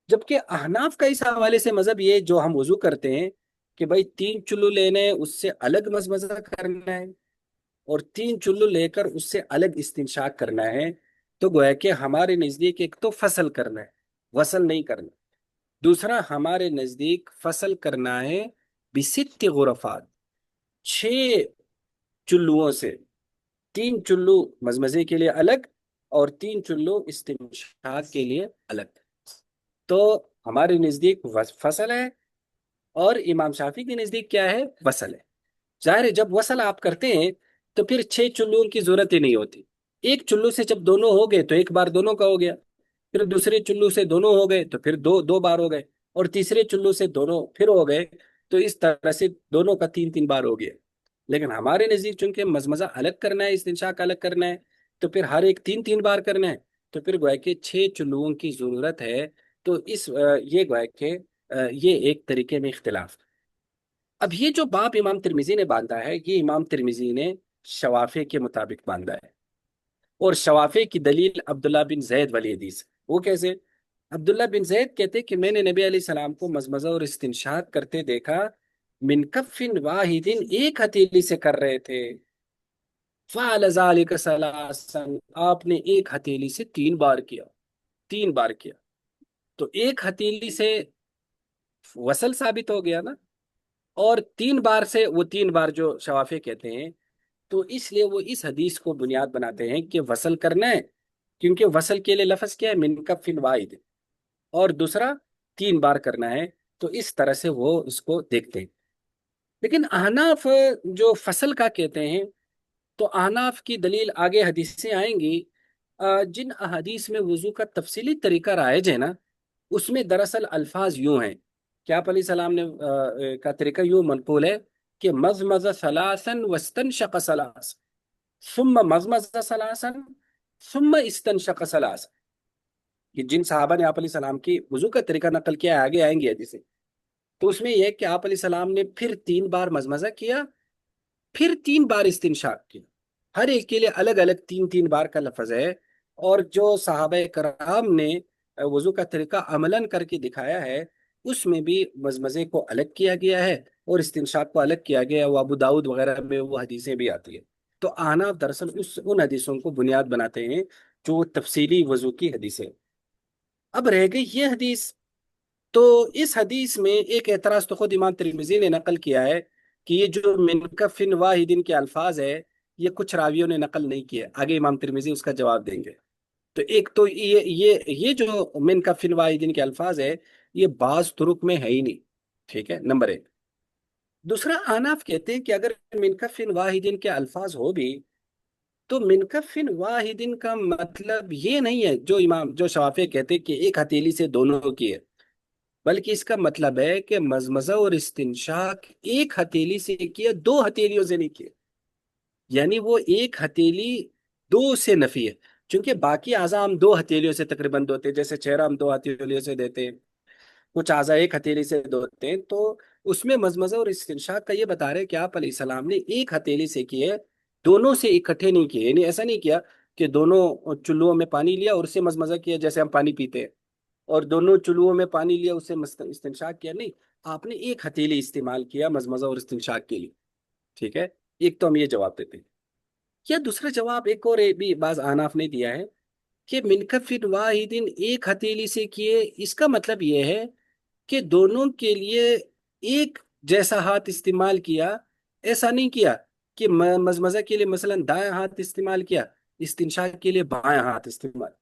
جبکہ احناف کا اس حوالے سے مذہب یہ جو ہم وضو کرتے ہیں کہ بھائی تین چلو لینے ہیں، اس سے الگ مزمزہ کرنا ہے، اور تین چلو لے کر اس سے الگ استنشاق کرنا ہے، تو گویا کہ ہمارے نزدیک ایک تو فصل کرنا ہے، وصل نہیں کرنا۔ دوسرا ہمارے نزدیک فصل کرنا ہے بست غرفات، 6 چلوؤں سے، 3 چلو مزمزے کے لیے الگ اور 3 چلو استنشاق کے لیے الگ۔ تو ہمارے نزدیک فصل ہے اور امام شافی کے نزدیک کیا ہے؟ وصل ہے۔ ظاہر ہے جب وصل آپ کرتے ہیں تو پھر 6 چلوؤں کی ضرورت ہی نہیں ہوتی۔ ایک چلو سے جب دونوں ہو گئے تو ایک بار دونوں کا ہو گیا، پھر دوسرے چلو سے دونوں ہو گئے تو پھر دو بار ہو گئے، اور تیسرے چلو سے دونوں پھر ہو گئے، تو اس طرح سے دونوں کا 3 بار ہو گیا۔ لیکن ہمارے نزدیک چونکہ مزمزہ الگ کرنا ہے، استنشاق الگ کرنا ہے، تو پھر ہر ایک 3 بار کرنا ہے، تو پھر گویا کہ 6 چلوؤں کی ضرورت ہے۔ تو یہ گویا کہ یہ ایک طریقے میں اختلاف۔ اب یہ جو باب امام ترمذی نے باندھا ہے، یہ امام ترمذی نے شوافع کے مطابق باندھا ہے، اور شوافع کی دلیل عبداللہ بن زید والی حدیث۔ وہ کیسے؟ عبداللہ بن زید کہتے کہ میں نے نبی علیہ السلام کو مزمزہ اور استنشاق کرتے دیکھا، من کف واحد، ایک ہتھیلی سے کر رہے تھے، فعل ذلك ثلاثا، آپ نے ایک ہتھیلی سے 3 بار کیا، 3 بار کیا، تو ایک ہتھیلی سے وصل ثابت ہو گیا نا، اور 3 بار سے، وہ 3 بار جو شوافع کہتے ہیں، تو اس لیے وہ اس حدیث کو بنیاد بناتے ہیں کہ وصل کرنا ہے، کیونکہ وصل کے لیے لفظ کیا ہے؟ من کف واحد، اور دوسرا 3 بار کرنا ہے، تو اس طرح سے وہ اس کو دیکھتے ہیں۔ لیکن احناف جو فصل کا کہتے ہیں، تو احناف کی دلیل آگے حدیثیں آئیں گی، جن احادیث میں وضو کا تفصیلی طریقہ رائج ہے نا، اس میں دراصل الفاظ یوں ہیں کہ آپ علیہ السلام نے کا طریقہ یوں منقول ہے کہ مزمز ثلاثا واستنشق ثلاثا ثم مزمز ثلاثا ثم استنشق ثلاثا۔ کہ جن صحابہ نے آپ علیہ السلام کی وضو کا طریقہ نقل کیا ہے، آگے آئیں گے حدیثیں، تو اس میں یہ ہے کہ آپ علیہ السلام نے پھر 3 بار مزمزہ کیا، پھر 3 بار استنشاق کیا، ہر ایک کے لیے الگ الگ 3 بار کا لفظ ہے۔ اور جو صحابہ کرام نے وضو کا طریقہ عملاً کر کے دکھایا ہے، اس میں بھی مزمزے کو الگ کیا گیا ہے اور استنشاق کو الگ کیا گیا ہے، وہ ابو داؤد وغیرہ میں وہ حدیثیں بھی آتی ہیں۔ تو احناف دراصل ان حدیثوں کو بنیاد بناتے ہیں جو تفصیلی وضو کی حدیثیں۔ اب رہ گئی یہ حدیث، تو اس حدیث میں ایک اعتراض تو خود امام ترمذی نے نقل کیا ہے کہ یہ جو من کف واحد کے الفاظ ہے، یہ کچھ راویوں نے نقل نہیں کیا، آگے امام ترمذی اس کا جواب دیں گے۔ تو ایک تو یہ جو من کف واحد کے الفاظ ہے، یہ بعض طرق میں ہے ہی نہیں، ٹھیک ہے، نمبر 1۔ دوسرا احناف کہتے ہیں کہ اگر من کف واحد کے الفاظ ہو بھی، تو من کف واحد کا مطلب یہ نہیں ہے جو شوافع کہتے ہیں کہ ایک ہتھیلی سے دونوں کی ہے، بلکہ اس کا مطلب ہے کہ مزمزہ اور استنشاق ایک ہتھیلی سے کیا، 2 ہتھیلیوں سے نہیں کیا، یعنی وہ ایک ہتھیلی 2 سے نفی ہے، چونکہ باقی اعضاء ہم 2 ہتھیلیوں سے تقریباً دھوتے ہیں، جیسے چہرہ ہم 2 ہتھیلیوں سے دیتے ہیں، کچھ اعضاء ایک ہتھیلی سے دھوتے ہیں، تو اس میں مزمزہ اور استنشاق کا یہ بتا رہے کہ آپ علیہ السلام نے ایک ہتھیلی سے کیے، دونوں سے اکٹھے نہیں کیے، یعنی ایسا نہیں کیا کہ دونوں چلوؤں میں پانی لیا اور اس سے مزمزہ کیا جیسے ہم پانی پیتے ہیں، اور دونوں چلوؤں میں پانی لیا اس سے استنشاق کیا، نہیں، آپ نے ایک ہتھیلی استعمال کیا مزمزہ اور استنشاق کے لیے، ٹھیک ہے۔ ایک تو ہم یہ جواب دیتے ہیں، یا دوسرا جواب ایک اور بھی بعض احناف نے دیا ہے کہ من کف واحد، ایک ہتھیلی سے کیے، اس کا مطلب یہ ہے کہ دونوں کے لیے ایک جیسا ہاتھ استعمال کیا، ایسا نہیں کیا کہ مزمزہ کے لیے مثلا دائیں ہاتھ استعمال کیا، استنشاق کے لیے بائیں ہاتھ استعمال،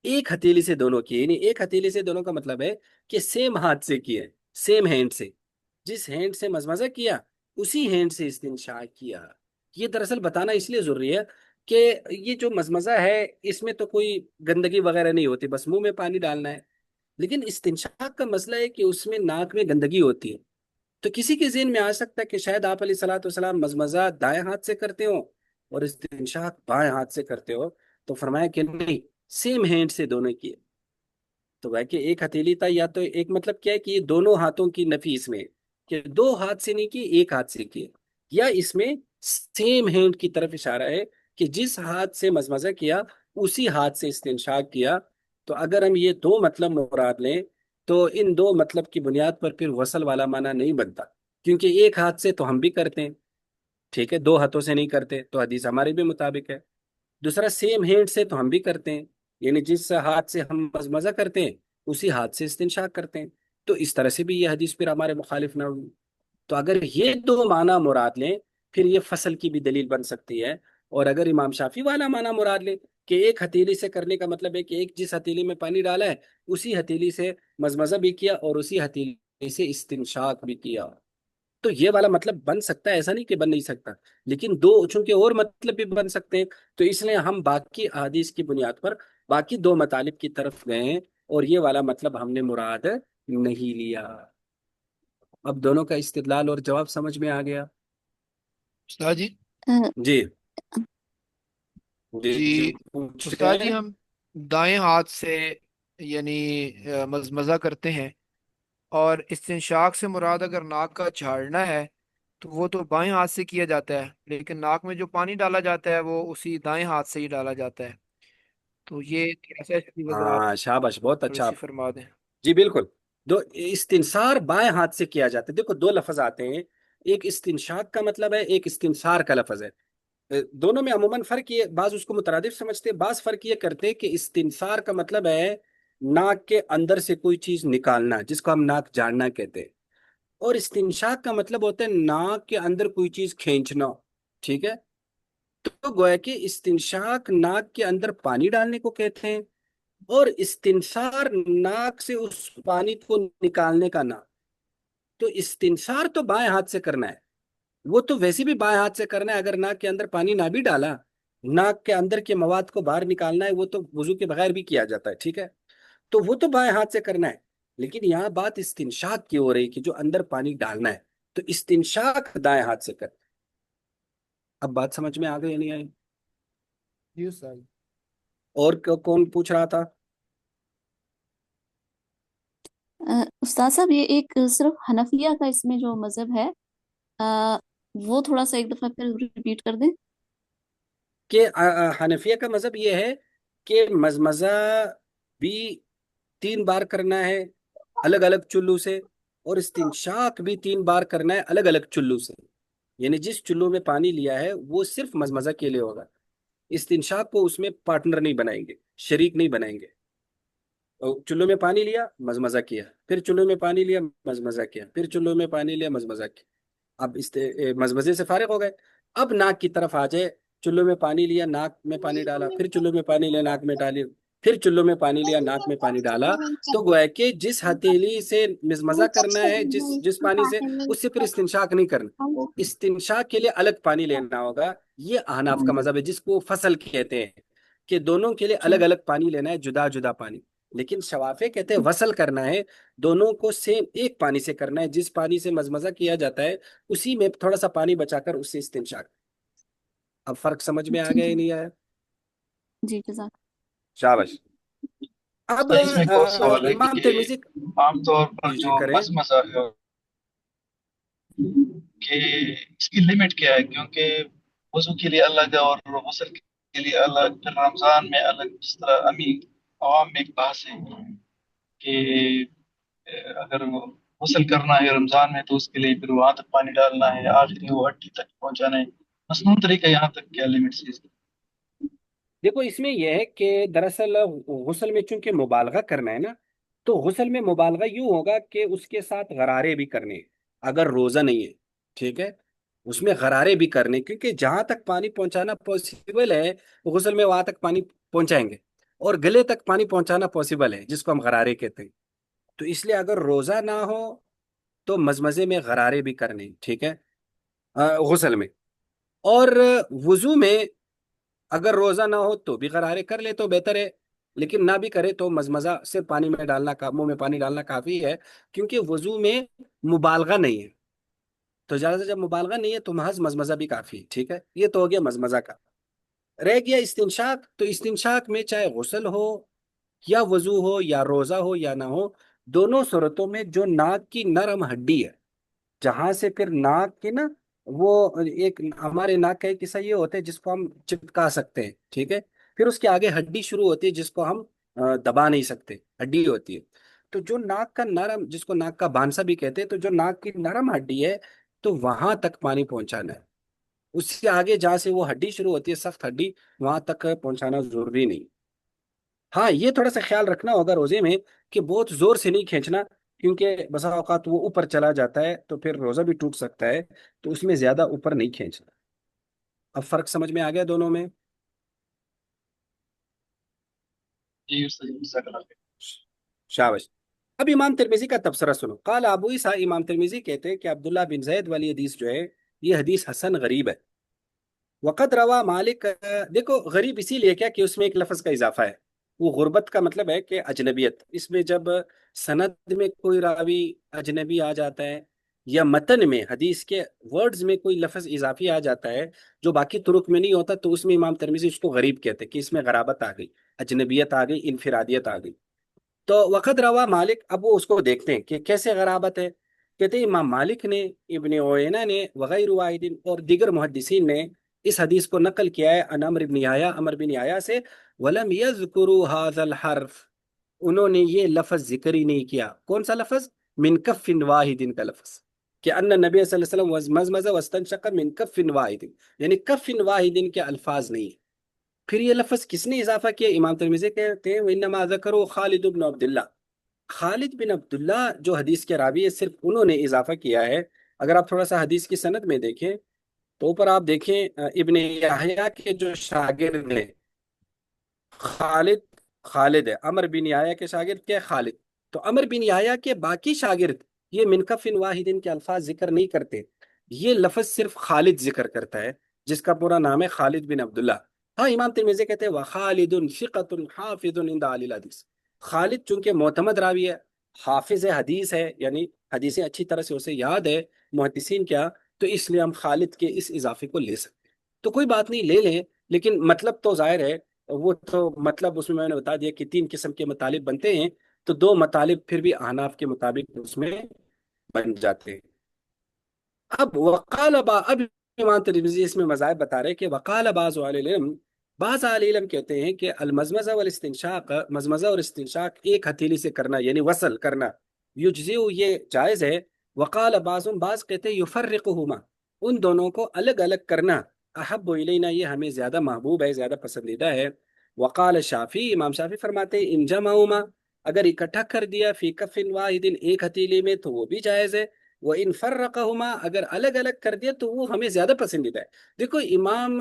ایک ہتھیلی سے دونوں کیے، یعنی ایک ہتھیلی سے دونوں کا مطلب ہے کہ سیم ہاتھ سے کیے، سیم ہینڈ سے، جس ہینڈ سے مزمزہ کیا اسی ہینڈ سے استنشاق کیا۔ یہ دراصل بتانا اس لیے ضروری ہے کہ یہ جو مزمزہ ہے اس میں تو کوئی گندگی وغیرہ نہیں ہوتی، بس منہ میں پانی ڈالنا ہے. لیکن استنشاق کا مسئلہ ہے کہ اس میں ناک میں گندگی ہوتی ہے. تو کسی کے ذہن میں آ سکتا ہے کہ شاید آپ علیہ الصلوۃ والسلام مزمزہ دائیں ہاتھ سے کرتے ہو اور استنشاق بائیں ہاتھ سے کرتے ہو. تو فرمایا کہ نہیں، سیم ہینڈ سے دونوں کی. تو وہ کہ ایک ہتھیلی تھا، یا تو ایک مطلب کیا ہے کہ یہ دونوں ہاتھوں کی نفی اس میں ہے، کہ دو ہاتھ سے نہیں کی، ایک ہاتھ سے کی. یا اس میں سیم ہینڈ کی طرف اشارہ ہے کہ جس ہاتھ سے مزمزہ کیا اسی ہاتھ سے استنشاق کیا. تو اگر ہم یہ دو مطلب مراد لیں تو ان دو مطلب کی بنیاد پر پھر غسل والا معنی نہیں بنتا، کیونکہ ایک ہاتھ سے تو ہم بھی کرتے ہیں، ٹھیک ہے، دو ہاتھوں سے نہیں کرتے، تو حدیث ہمارے بھی مطابق ہے. دوسرا سیم ہینڈ سے تو ہم بھی کرتے ہیں، یعنی جس ہاتھ سے ہم مزمزہ کرتے ہیں اسی ہاتھ سے استنشاق کرتے ہیں. تو اس طرح سے بھی یہ حدیث پھر ہمارے مخالف نہ ہوئی. تو اگر یہ دو معنی مراد لیں پھر یہ فصل کی بھی دلیل بن سکتی ہے. اور اگر امام شافی والا معنی مراد لیں کہ ایک ہتھیلی سے کرنے کا مطلب ہے کہ ایک جس ہتھیلی میں پانی ڈالا ہے اسی ہتھیلی سے مزمزہ بھی کیا اور اسی ہتھیلی سے استنشاق بھی کیا، تو یہ والا مطلب بن سکتا ہے، ایسا نہیں کہ بن نہیں سکتا. لیکن دو چونکہ اور مطلب بھی بن سکتے ہیں، تو اس لیے ہم باقی احادیث کی بنیاد پر باقی دو مطالب کی طرف گئے ہیں اور یہ والا مطلب ہم نے مراد نہیں لیا. اب دونوں کا استدلال اور جواب سمجھ میں آ گیا. استاد جی. جی جی جی جی پوچھیں. استاد جی، ہم دائیں ہاتھ سے یعنی مزمزہ کرتے ہیں، اور استنشاق سے مراد اگر ناک کا جھاڑنا ہے تو وہ تو بائیں ہاتھ سے کیا جاتا ہے، لیکن ناک میں جو پانی ڈالا جاتا ہے وہ اسی دائیں ہاتھ سے ہی ڈالا جاتا ہے. تو یہ کیسا ہے، اس کی وضاحت ہاں شاباش، بہت تھوڑی اچھا. سی فرما دیں. جی بالکل. دو استنصار بائیں ہاتھ سے کیا جاتا ہے. دیکھو دو لفظ آتے ہیں، ایک استنشاق کا مطلب ہے، ایک استنصار کا لفظ ہے. دونوں میں عموماً فرق یہ، بعض اس کو مترادف سمجھتے ہیں، بعض فرق یہ کرتے ہیں کہ استنصار کا مطلب ہے ناک کے اندر سے کوئی چیز نکالنا، جس کو ہم ناک جھاڑنا کہتے ہیں، اور استنشاق کا مطلب ہوتا ہے ناک کے اندر کوئی چیز کھینچنا. ٹھیک ہے. تو گویا کہ استنشاق ناک کے اندر پانی ڈالنے کو کہتے ہیں اور استنصار ناک سے اس پانی کو نکالنے کا نام. تو استنصار تو بائیں ہاتھ سے کرنا ہے، وہ تو ویسے بھی بائیں ہاتھ سے کرنا ہے. اگر ناک کے اندر پانی نہ بھی ڈالا، ناک کے اندر کے مواد کو باہر نکالنا ہے، وہ تو وضو کے بغیر بھی کیا جاتا ہے. ٹھیک ہے. تو وہ تو بائیں ہاتھ سے کرنا ہے. لیکن یہاں بات استنشاق کی ہو رہی کہ جو اندر پانی ڈالنا ہے، تو استنشاق دائیں ہاتھ سے کر. اب بات سمجھ میں آ گئی یا نہیں آئی؟ جی استاد. اور کون پوچھ رہا تھا؟ استاد صاحب، یہ ایک صرف حنفیہ کا اس میں جو مذہب ہے، وہ تھوڑا سا ایک دفعہ پھر ریپیٹ کر دیں. کہ حنفیہ کا مذہب یہ ہے کہ مزمزہ بھی 3 بار کرنا ہے الگ الگ چلو سے، اور استنشاق بھی 3 بار کرنا ہے الگ الگ چلو سے. یعنی جس چلو میں پانی لیا ہے وہ صرف مزمزہ کے لیے ہوگا، استنشاق کو اس میں پارٹنر نہیں بنائیں گے، شریک نہیں بنائیں گے. چلو میں پانی لیا، مزمزہ کیا، پھر چلو میں پانی لیا، مزمزہ کیا، پھر چلو میں پانی لیا، مزمزہ کیا. اب مزمزے سے فارغ ہو گئے. اب ناک کی طرف آ جائے. چلو میں پانی لیا، ناک میں پانی ڈالا، پھر چلو میں پانی لیا، ناک میں ڈالی، پھر چلو میں پانی لیا، ناک میں پانی ڈالا. تو گویا کہ جس ہتھیلی سے مزمزہ کرنا ہے، جس پانی سے، اس سے پھر استنشاق نہیں کرنا. استنشاق کے لیے الگ پانی لینا ہوگا. یہ احناف کا مذہب ہے جس کو فصل کہتے ہیں، کہ دونوں کے لیے جی الگ الگ پانی لینا ہے، جدا جدا پانی. لیکن شوافے کہتے ہیں وصل کرنا ہے، دونوں کو سیم ایک پانی سے کرنا ہے. جس پانی سے مزمزہ کیا جاتا ہے اسی میں تھوڑا سا پانی بچا کر اس سے استنشاق. اب فرق سمجھ میں آ جی گیا یا جی نہیں آیا؟ جی جزاک. شاباش. اب اس میں ایک اور سوال ہے امام کہ ترمذی. عام طور پر جی جی جو کریں. مزمزہ ہے کہ اس کی لمٹ کیا ہے؟ کیونکہ وضو کے لیے الگ اور غسل کے لیے الگ، پھر رمضان میں الگ. جس طرح عوام میں ایک بحث ہے کہ اگر وہ غسل کرنا ہے رمضان میں تو اس کے لیے پھر وہاں تک پانی ڈالنا ہے، آخری وہ ہڈی تک پہنچانا ہے. مصنون طریقہ یہاں تک کیا لمٹ ہے اس کی؟ دیکھو اس میں یہ ہے کہ دراصل غسل میں چونکہ مبالغہ کرنا ہے نا، تو غسل میں مبالغہ یوں ہوگا کہ اس کے ساتھ غرارے بھی کرنے ہیں. اگر روزہ نہیں ہے، ٹھیک ہے، اس میں غرارے بھی کرنے، کیونکہ جہاں تک پانی پہنچانا پاسبل ہے غسل میں وہاں تک پانی پہنچائیں گے، اور گلے تک پانی پہنچانا پاسبل ہے جس کو ہم غرارے کہتے ہیں. تو اس لیے اگر روزہ نہ ہو تو مزمزے میں غرارے بھی کرنے، ٹھیک ہے، غسل میں. اور وضو میں اگر روزہ نہ ہو تو بھی غرارے کر لے تو بہتر ہے، لیکن نہ بھی کرے تو مزمزہ صرف پانی میں ڈالنا منہ میں پانی ڈالنا کافی ہے، کیونکہ وضو میں مبالغہ نہیں ہے، تو زیادہ سے جب مبالغہ نہیں ہے تو محض مزمزہ بھی کافی ہے، ٹھیک ہے، یہ تو ہو گیا مزمزہ کا۔ رہ گیا استنشاق، تو استنشاق میں چاہے غسل ہو یا وضو ہو یا روزہ ہو یا نہ ہو، دونوں صورتوں میں جو ناک کی نرم ہڈی ہے، جہاں سے پھر ناک کی نا وہ ایک ہمارے ناک کا ایک حصہ یہ ہوتا ہے جس کو ہم چپکا سکتے ہیں، ٹھیک ہے، پھر اس کے آگے ہڈی شروع ہوتی ہے جس کو ہم دبا نہیں سکتے، ہڈی ہوتی ہے، تو جو ناک کا نرم، جس کو ناک کا بانسا بھی کہتے ہیں، تو جو ناک کی نرم ہڈی ہے تو وہاں تک پانی پہنچانا ہے، اس سے آگے جہاں سے وہ ہڈی شروع ہوتی ہے سخت ہڈی، وہاں تک پہنچانا ضروری نہیں۔ ہاں یہ تھوڑا سا خیال رکھنا ہوگا روزے میں کہ بہت زور سے نہیں کھینچنا، کیونکہ بسا اوقات وہ اوپر چلا جاتا ہے تو پھر روزہ بھی ٹوٹ سکتا ہے، تو اس میں زیادہ اوپر نہیں کھینچنا۔ اب فرق سمجھ میں آ گیا دونوں میں؟ جی استاد جی، جزاک اللہ خیر۔ شابش۔ اب امام ترمذی کا تبصرہ سنو۔ قال ابو عیسیٰ، امام ترمذی کہتے ہیں کہ عبداللہ بن زید والی حدیث جو ہے یہ حدیث حسن غریب ہے۔ وقد روا مالک، دیکھو غریب اسی لیے کیا کہ اس میں ایک لفظ کا اضافہ ہے، وہ غربت کا مطلب ہے کہ اجنبیت، اس میں جب سند میں کوئی راوی اجنبی آ جاتا ہے یا متن میں حدیث کے ورڈز میں کوئی لفظ اضافی آ جاتا ہے جو باقی طرق میں نہیں ہوتا، تو اس میں امام ترمذی اس کو غریب کہتے ہیں کہ اس میں غرابت آ گئی، اجنبیت آ گئی، انفرادیت آ گئی۔ تو وقت روا مالک، اب وہ اس کو دیکھتے ہیں کہ کیسے غرابت ہے، کہتے ہیں امام مالک نے، ابن عیینہ نے، وغیر واحد اور دیگر محدثین نے اس حدیث کو نقل کیا ہے عن عمرو بن یحییٰ، عمرو بن یحییٰ سے، ولم یذکروا هذا الحرف، انہوں نے یہ لفظ ذکر ہی نہیں کیا۔ کون سا لفظ؟ من کف واحد کا لفظ، کہ ان نبی صلی اللہ علیہ وسلم مزمز واستنشق من کف واحد، یعنی کف واحد کے الفاظ نہیں۔ پھر یہ لفظ کس نے اضافہ کیا؟ امام ترمذی کہتے ہیں وانما ذکروا خالد بن عبداللہ، خالد بن عبداللہ جو حدیث کے راوی ہے صرف انہوں نے اضافہ کیا ہے۔ اگر آپ تھوڑا سا حدیث کی سند میں دیکھیں تو اوپر آپ دیکھیں ابن یحییٰ کے جو شاگرد ہیں خالد، خالد ہے، عمر بن یحییٰ کے شاگرد کیا ہے؟ خالد۔ تو عمر بن یحییٰ کے باقی شاگرد یہ من کف واحد کے الفاظ ذکر نہیں کرتے، یہ لفظ صرف خالد ذکر کرتا ہے جس کا پورا نام ہے خالد بن عبداللہ۔ ہاں امام ترمذی کہتے ہیں وخالد ثقۃ حافظ عند اہل الحدیث، خالد چونکہ معتمد راوی ہے، حافظ حدیث ہے، یعنی حدیثیں اچھی طرح سے اسے یاد ہے محدثین کیا، تو اس لیے ہم خالد کے اس اضافے کو لے سکتے ہیں۔ تو کوئی بات نہیں، لے لیں، لیکن مطلب تو ظاہر ہے، وہ تو مطلب اس میں نے بتا دیا کہ 3 قسم کے مطالب بنتے ہیں، تو 2 مطالب پھر بھی احناف کے مطابق اس میں بن جاتے ہیں۔ اب امام ترمذی اس میں مذاہب بتا رہے کہ وقال بعض اہل العلم، بعض اہل علم کہتے ہیں کہ المزمزہ والاستنشاق، مزمزہ اور استنشاق ایک ہتھیلی سے کرنا یعنی وصل کرنا، یجزئ، یہ جائز ہے۔ وقال بعض کہتے ہیں یفرقہما، ان دونوں کو الگ الگ کرنا، احب الینا، یہ ہمیں زیادہ محبوب ہے، زیادہ پسندیدہ ہے۔ وقال شافعی، امام شافعی فرماتے ہیں ان جمعہما، اگر اکٹھا کر دیا فی کف واحد، ایک ہتھیلی میں، تو وہ بھی جائز ہے۔ وہ ان فرقہما، اگر الگ الگ کر دیا تو وہ ہمیں زیادہ پسندیدہ ہے۔ دیکھو امام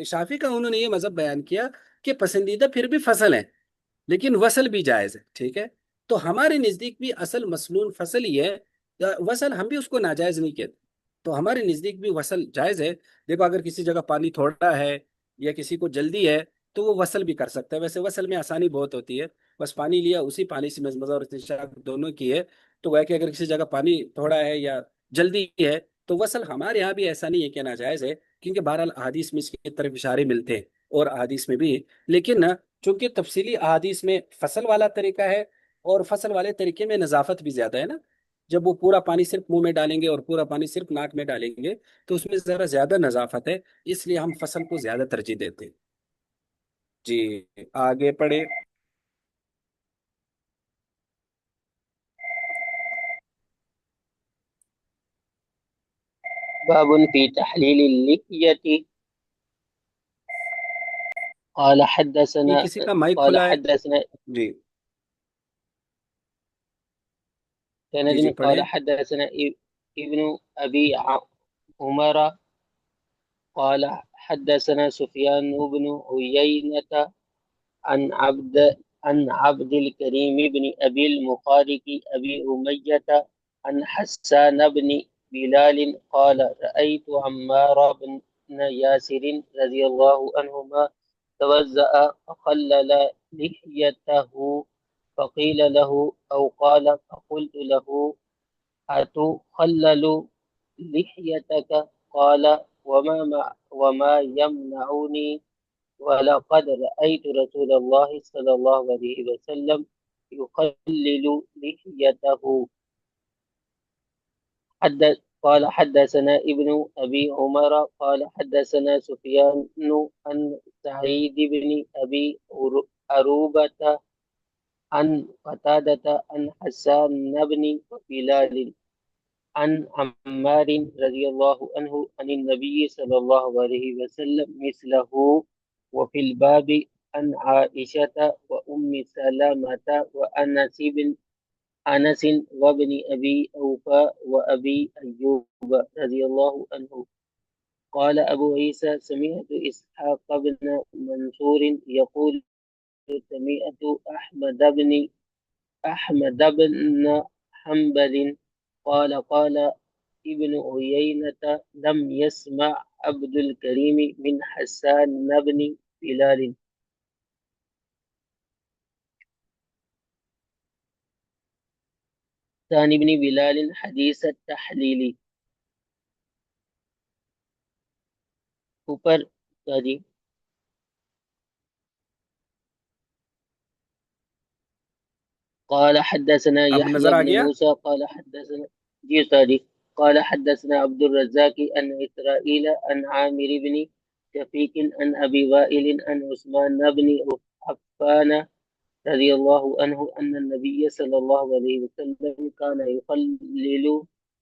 شافعی کا انہوں نے یہ مذہب بیان کیا کہ پسندیدہ پھر بھی فصل ہے، لیکن وصل بھی جائز ہے، ٹھیک ہے، تو ہمارے نزدیک بھی اصل مسنون فصل ہی ہے، وصل ہم بھی اس کو ناجائز نہیں کہتے، تو ہمارے نزدیک بھی وصل جائز ہے۔ دیکھو اگر کسی جگہ پانی تھوڑا ہے یا کسی کو جلدی ہے تو وہ وصل بھی کر سکتا ہے، ویسے وصل میں آسانی بہت ہوتی ہے، بس پانی لیا اسی پانی سے مزمزہ اور استنشاق دونوں کی ہے، تو وہ کہ اگر کسی جگہ پانی تھوڑا ہے یا جلدی ہے تو وصل ہمارے یہاں بھی ایسا نہیں ہے کہ ناجائز ہے، کیونکہ بہرحال احادیث میں اس کی طرف اشارے ملتے ہیں اور احادیث میں بھی، لیکن چونکہ تفصیلی احادیث میں فصل والا طریقہ ہے اور فصل والے طریقے میں نظافت بھی زیادہ ہے نا، جب وہ پورا پانی صرف منہ میں ڈالیں گے اور پورا پانی صرف ناک میں ڈالیں گے تو اس میں ذرا زیادہ نظافت ہے، اس لیے ہم فصل کو زیادہ ترجیح دیتے ہیں۔ جی آگے پڑھے۔ باب في تحليل اللحية. قال یہ حدثنا کسی کا مائک قال کھلا ہے؟ حدثنا جی جی سند پڑھیں۔ قال حدثنا ابن أبي عمر قال حدثنا سفيان بن عيينة عن عبد الكريم بن أبي المخارق أبي أمية عن حسان بن بلال قال رأيت عمار بن ياسر رضي الله عنهما توزأ فخلل لحيته فقيل له أو قال فقلت له أتخلل لحيتك؟ قال وما يمنعني ولقد رأيت رسول الله صلى الله عليه وسلم يخلل لحيته. قال حدثنا ابن أبي عمر قال حدثنا سفيان عن سعيد بن أبي أروبة عن قتادة عن حسان بن بلال عن عمار رضي الله عنه عن النبي صلى الله عليه وسلم مثله، وفي الباب عن عائشة وأم سلمة أنس وابن أبي أوفى وأبي أيوب رضي الله عنه. قال أبو عيسى سمعت إسحاق بن منصور يقول سمعت أحمد بن حنبل قال ابن عيينة لم يسمع عبد الكريم من حسان بن بلال. ثاني بن بلال حدیث التحلیلی اوپر جی قال حدثنا اب يحيى نظر آ بن گیا؟ موسى قال حدثنا جی استاذ قال حدثنا عبد الرزاق عن إسرائيل عن عامر بن شفيق عن أبي وائل عن عثمان بن عفان رضي الله عنه أن النبي صلى الله عليه وسلم كان يخلل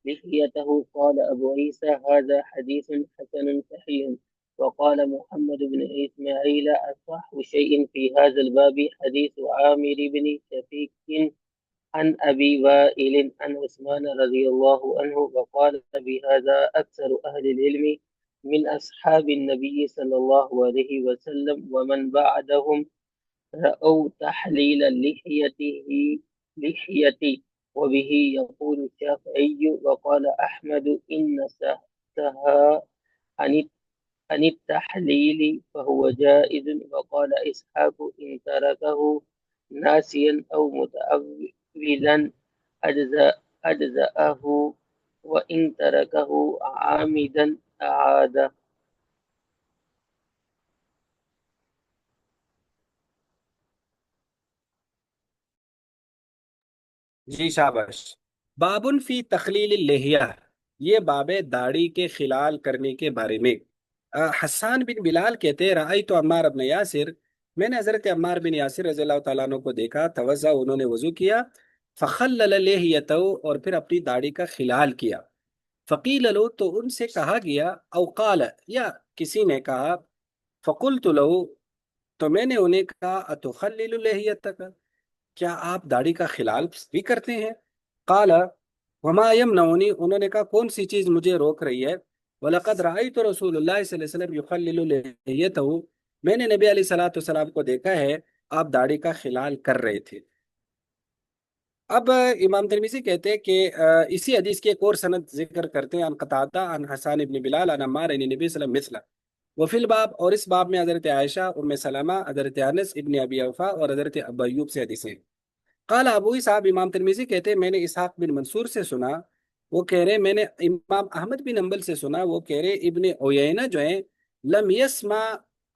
لحيته. قال أبو عيسى هذا حديث حسن صحيح. وقال محمد بن إسماعيل أصح شيء في هذا الباب حديث عامر بن شفيق عن أبي وائل عن عثمان رضي الله عنه. وقال بهذا أكثر أهل العلم من أصحاب النبي صلى الله عليه وسلم ومن بعدهم رأوا تحليل لحيتي وبه يقول الشافعي. وقال أحمد إن سهى عن التحليل فهو جائز. وقال إسحاق إن تركه ناسيا أو متأولا أجزأه وإن تركه عامدا أعاده. جی شاباش. بابن فی تخلیل اللحیہ، یہ باب داڑھی کے خلال کرنے کے بارے میں. حسان بن بلال کہتے ہیں رأیت عمار بن یاسر، میں نے حضرت عمار بن یاسر رضی اللہ تعالیٰ عنہ کو دیکھا، توضا انہوں نے وضو کیا، فخلل لحیتہ اور پھر اپنی داڑھی کا خلال کیا، فقیل لو تو ان سے کہا گیا، او قال یا کسی نے کہا، فقلت لو تو میں نے انہیں کہا، اتخلل لحیتک کیا آپ داڑھی کا خلال بھی کرتے ہیں؟ قال وما یمنعنی انہوں نے کہا کون سی چیز مجھے روک رہی ہے؟ وَلَقَدْ رَأَيْتُ رسول اللہ صلی اللہ علیہ وسلم يُخَلِّلُ لِحْيَتَهُ میں نے نبی علیہ الصلوۃ والسلام کو دیکھا ہے آپ داڑھی کا خلال کر رہے تھے. اب امام ترمذی کہتے ہیں کہ اسی حدیث کی ایک اور سند ذکر کرتے ہیں عن قتادہ عن حسان ابن بلال عن عمار عن نبی صلی اللہ علیہ وسلم مثلا. وفی الباب اور اس باب میں حضرت عائشہ، ام سلمہ، حضرت انس ابن ابی اوفا اور حضرت ابو ایوب سے حدیثیں. قال ابو صاحب امام ترمذی کہتے ہیں میں نے اسحاق بن منصور سے سنا، وہ کہہ رہے میں نے امام احمد بن حنبل سے سنا، وہ کہہ رہے ابن عیینہ جو ہیں لم یسمع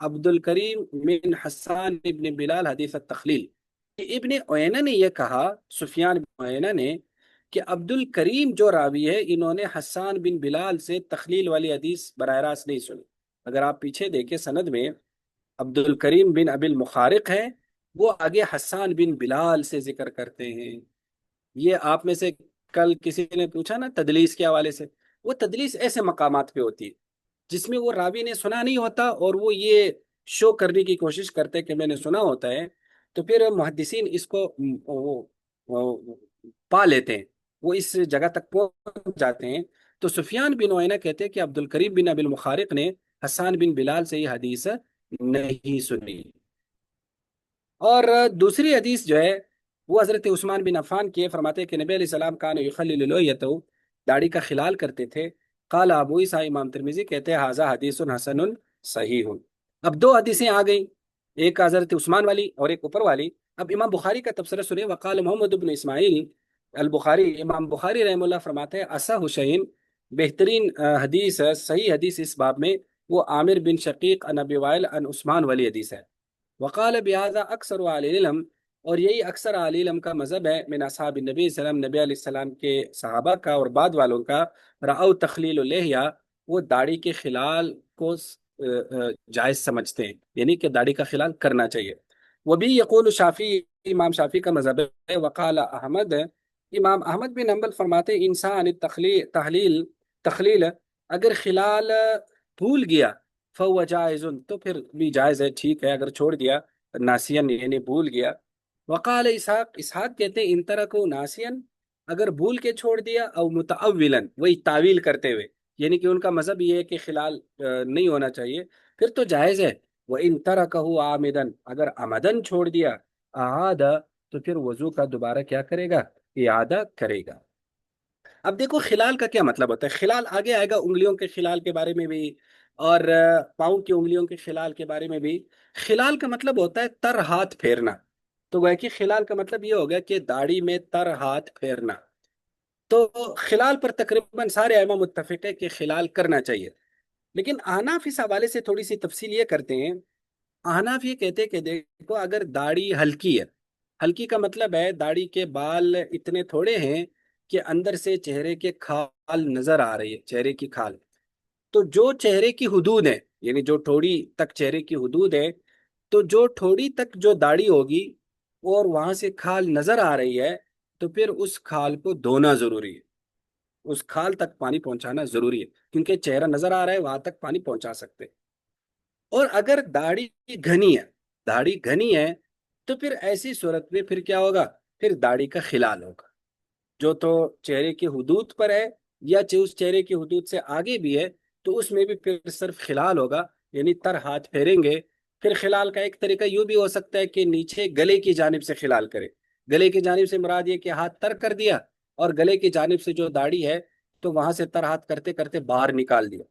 عبد الکریم من حسان ابن بلال حدیث التخلیل. ابن عیینہ نے یہ کہا، سفیان بن عیینہ نے، کہ عبد الکریم جو راوی ہے انہوں نے حسان بن بلال سے تخلیل والی حدیث براہ راست نہیں سنی. اگر آپ پیچھے دیکھیں سند میں عبد الکریم بن ابی المخارق ہے، وہ آگے حسان بن بلال سے ذکر کرتے ہیں. یہ آپ میں سے کل کسی نے پوچھا نا تدلیس کے حوالے سے، وہ تدلیس ایسے مقامات پہ ہوتی ہے جس میں وہ راوی نے سنا نہیں ہوتا اور وہ یہ شو کرنے کی کوشش کرتے کہ میں نے سنا ہوتا ہے، تو پھر محدثین اس کو پا لیتے ہیں، وہ اس جگہ تک پہنچ جاتے ہیں. تو سفیان بن عیینہ کہتے ہیں کہ عبد الکریم بن ابی المخارق نے حسان بن بلال سے یہ حدیث نہیں سنی. اور دوسری حدیث جو ہے وہ حضرت عثمان بن عفان کی ہے، فرماتے ہیں کہ نبی علیہ السلام کان یخلل لحیتہ داڑھی کا خلال کرتے تھے. قال ابو عیسیٰ امام ترمذی کہتے ہیں حاذا حدیث حسن صحیح۔ اب دو حدیثیں آ گئیں، ایک حضرت عثمان والی اور ایک اوپر والی۔ اب امام بخاری کا تبصرہ سنیں، وقال محمد بن اسماعیل البخاری، امام بخاری رحمہ اللہ فرماتے ہیں اصح شیء، بہترین حدیث ہے، صحیح حدیث اس باب میں وہ عامر بن شقیق عن ابی وائل عن عثمان والی حدیث ہے۔ وقال بهذا اکثر اہل العلم، اور یہی اکثر اہل علم کا مذہب ہے، من اصحاب النبی صلی اللہ علیہ وسلم، نبی علیہ السلام کے صحابہ کا اور بعد والوں کا، رأو تخلیل اللحیہ، وہ داڑھی کے خلال کو جائز سمجھتے ہیں، یعنی کہ داڑھی کا خلال کرنا چاہیے۔ وہ بھی یقول شافی، امام شافی کا مذہب ہے۔ وقال احمد، امام احمد بن حنبل فرماتے ہیں انسان تخلیل اگر خلال بھول گیا فهو جائز، تو پھر بھی جائز ہے، ٹھیک ہے اگر چھوڑ دیا ناسین یعنی بھول گیا۔ وقال اسحاق کہتے ہیں ان ترکو ناسین، اگر بھول کے چھوڑ دیا، او متعولا، وہی تعویل کرتے ہوئے، یعنی کہ ان کا مذہب یہ ہے کہ خلال نہیں ہونا چاہیے، پھر تو جائز ہے۔ وَإِن تَرَكَهُ عَامِدًا، اگر عمدن چھوڑ دیا، اعاد، تو پھر وضو کا دوبارہ کیا کرے گا؟ اعادہ کرے گا۔ اب دیکھو خلال کا کیا مطلب ہوتا ہے، خلال آگے آئے گا، انگلیوں کے خلال کے بارے میں بھی اور پاؤں کی انگلیوں کے خلال کے بارے میں بھی۔ خلال کا مطلب ہوتا ہے تر ہاتھ پھیرنا، تو وہ کہ خلال کا مطلب یہ ہوگا کہ داڑھی میں تر ہاتھ پھیرنا۔ تو خلال پر تقریباً سارے ائمہ متفق ہے کہ خلال کرنا چاہیے، لیکن احناف اس حوالے سے تھوڑی سی تفصیل یہ کرتے ہیں۔ احناف یہ کہتے ہیں کہ دیکھو اگر داڑھی ہلکی ہے، ہلکی کا مطلب ہے داڑھی کے بال اتنے تھوڑے ہیں کہ اندر سے چہرے کے کھال نظر آ رہی ہے، چہرے کی کھال، تو جو چہرے کی حدود ہے، یعنی جو ٹھوڑی تک چہرے کی حدود ہے، تو جو ٹھوڑی تک جو داڑھی ہوگی اور وہاں سے کھال نظر آ رہی ہے، تو پھر اس کھال کو دھونا ضروری ہے، اس کھال تک پانی پہنچانا ضروری ہے، کیونکہ چہرہ نظر آ رہا ہے وہاں تک پانی پہنچا سکتے۔ اور اگر داڑھی گھنی ہے تو پھر ایسی صورت میں پھر کیا ہوگا؟ پھر داڑھی کا خلال ہوگا، جو تو چہرے کی حدود پر ہے یا اس چہرے کی حدود سے آگے بھی ہے، تو اس میں بھی پھر صرف خلال ہوگا، یعنی تر ہاتھ پھیریں گے۔ پھر خلال کا ایک طریقہ یوں بھی ہو سکتا ہے کہ نیچے گلے کی جانب سے خلال کرے، گلے کی جانب سے مراد یہ کہ ہاتھ تر کر دیا اور گلے کی جانب سے جو داڑھی ہے تو وہاں سے تر ہاتھ کرتے کرتے باہر نکال دیا۔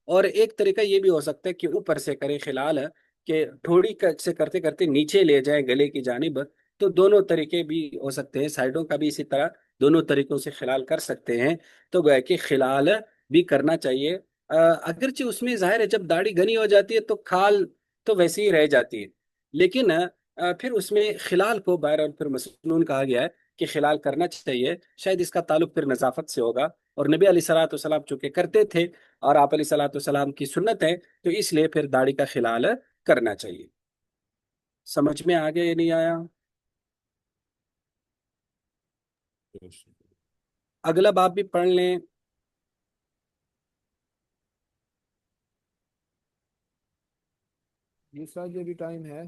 اور ایک طریقہ یہ بھی ہو سکتا ہے کہ اوپر سے کرے خلال، کہ ٹھوڑی سے کرتے کرتے نیچے لے جائیں گلے کی جانب، تو دونوں طریقے بھی ہو سکتے ہیں، سائڈوں کا بھی اسی طرح دونوں طریقوں سے خلال کر سکتے ہیں۔ تو گویا کہ خلال بھی کرنا چاہیے، اگرچہ اس میں ظاہر ہے جب داڑھی گھنی ہو جاتی ہے تو کھال تو ویسے ہی رہ جاتی ہے، لیکن پھر اس میں خلال کو بہرحال پھر مسنون کہا گیا ہے کہ خلال کرنا چاہیے، شاید اس کا تعلق پھر نظافت سے ہوگا، اور نبی علیہ الصلوۃ والسلام چونکہ کرتے تھے اور آپ علیہ الصلوۃ والسلام کی سنت ہے، تو اس لیے پھر داڑھی کا خلال کرنا چاہیے۔ سمجھ میں آ گیا یا نہیں آیا؟ اگلا باب بھی پڑھ لیں۔ یہ ساتھ جو بھی ٹائم ہے،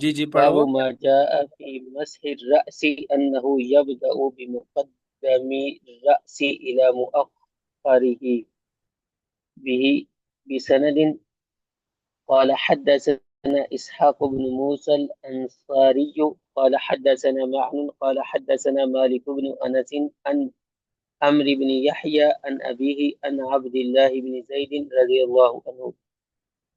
جی جی باب پڑھو۔ ما جاء في مسح الرأس أنه يبدأ بمقدم الرأس إلى مؤخره به بسند. قال حدثنا إسحاق بن موسى الأنصاري قال حدثنا معن قال حدثنا مالك بن أنس عن عمرو بن يحيى عن أبيه عن عبد الله بن زيد رضي الله عنه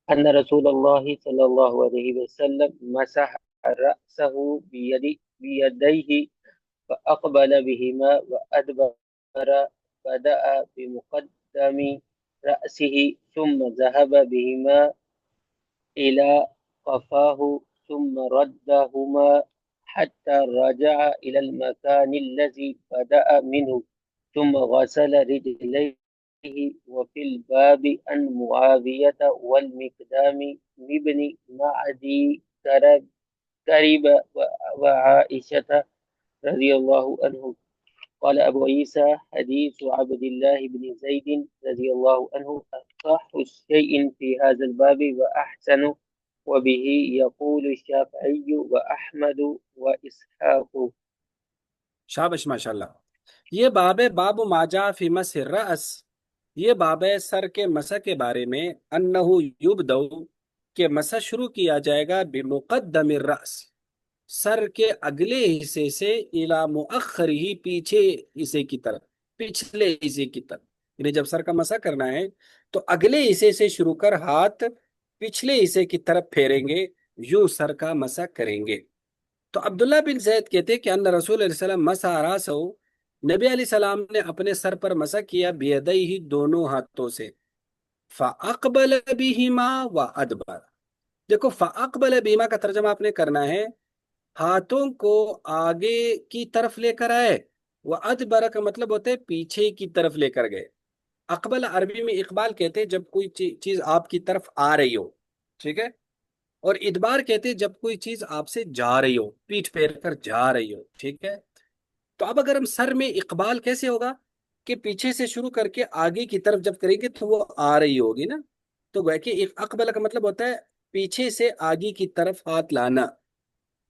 أن رسول الله صلى الله عليه وسلم مسح رأسه بيديه فأقبل بهما وأدبر، بدأ بمقدم رأسه ثم ذهب بهما إلى قفاه ثم ردهما حتى رجع إلى المكان الذي بدأ منه ثم غسل رجليه. وفي الباب عن معاوية والمقدام بن معدي كرب وعائشة رضي الله عنه. قال أبو عيسى حديث عبد الله بن زيد رضي الله عنه أصح شيء في هذا الباب وأحسن، وبه يقول الشافعي وأحمد وإسحاق۔ شابش ماشاءاللہ۔ یہ باب ہے باب ما جاء فی مسح الرأس، یہ باب ہے سر کے مسح کے بارے میں، انہ یبدأ، کہ مسح شروع کیا جائے گا بمقدم الرأس، سر کے اگلے حصے سے، الی مؤخرہ، پیچھے حصے کی طرف، پچھلے حصے کی طرف، یعنی جب سر کا مسح کرنا ہے تو اگلے حصے سے شروع کر ہاتھ پچھلے حصے کی طرف پھیریں گے، یوں سر کا مسح کریں گے۔ تو عبداللہ بن زید کہتے کہ ان رسول علیہ السلام مسح راسہ، نبی علیہ السلام نے اپنے سر پر مسح کیا بیدیہ دونوں ہاتھوں سے، فاقبل بہما وادبر۔ دیکھو فاقبل بہما کا ترجمہ آپ نے کرنا ہے ہاتھوں کو آگے کی طرف لے کر آئے، وادبر کا مطلب ہوتا ہے پیچھے کی طرف لے کر گئے۔ اقبل عربی میں اقبال کہتے ہیں جب کوئی چیز آپ کی طرف آ رہی ہو، ٹھیک ہے، اور ادبار کہتے ہیں جب کوئی چیز آپ سے جا رہی ہو، پیٹھ پھیر کر جا رہی ہو، ٹھیک ہے۔ تو اب اگر ہم سر میں اقبال کیسے ہوگا کہ پیچھے سے شروع کر کے آگے کی طرف جب کریں گے تو وہ آ رہی ہوگی نا، تو گویا کہ اقبل کا مطلب ہوتا ہے پیچھے سے آگے کی طرف ہاتھ لانا،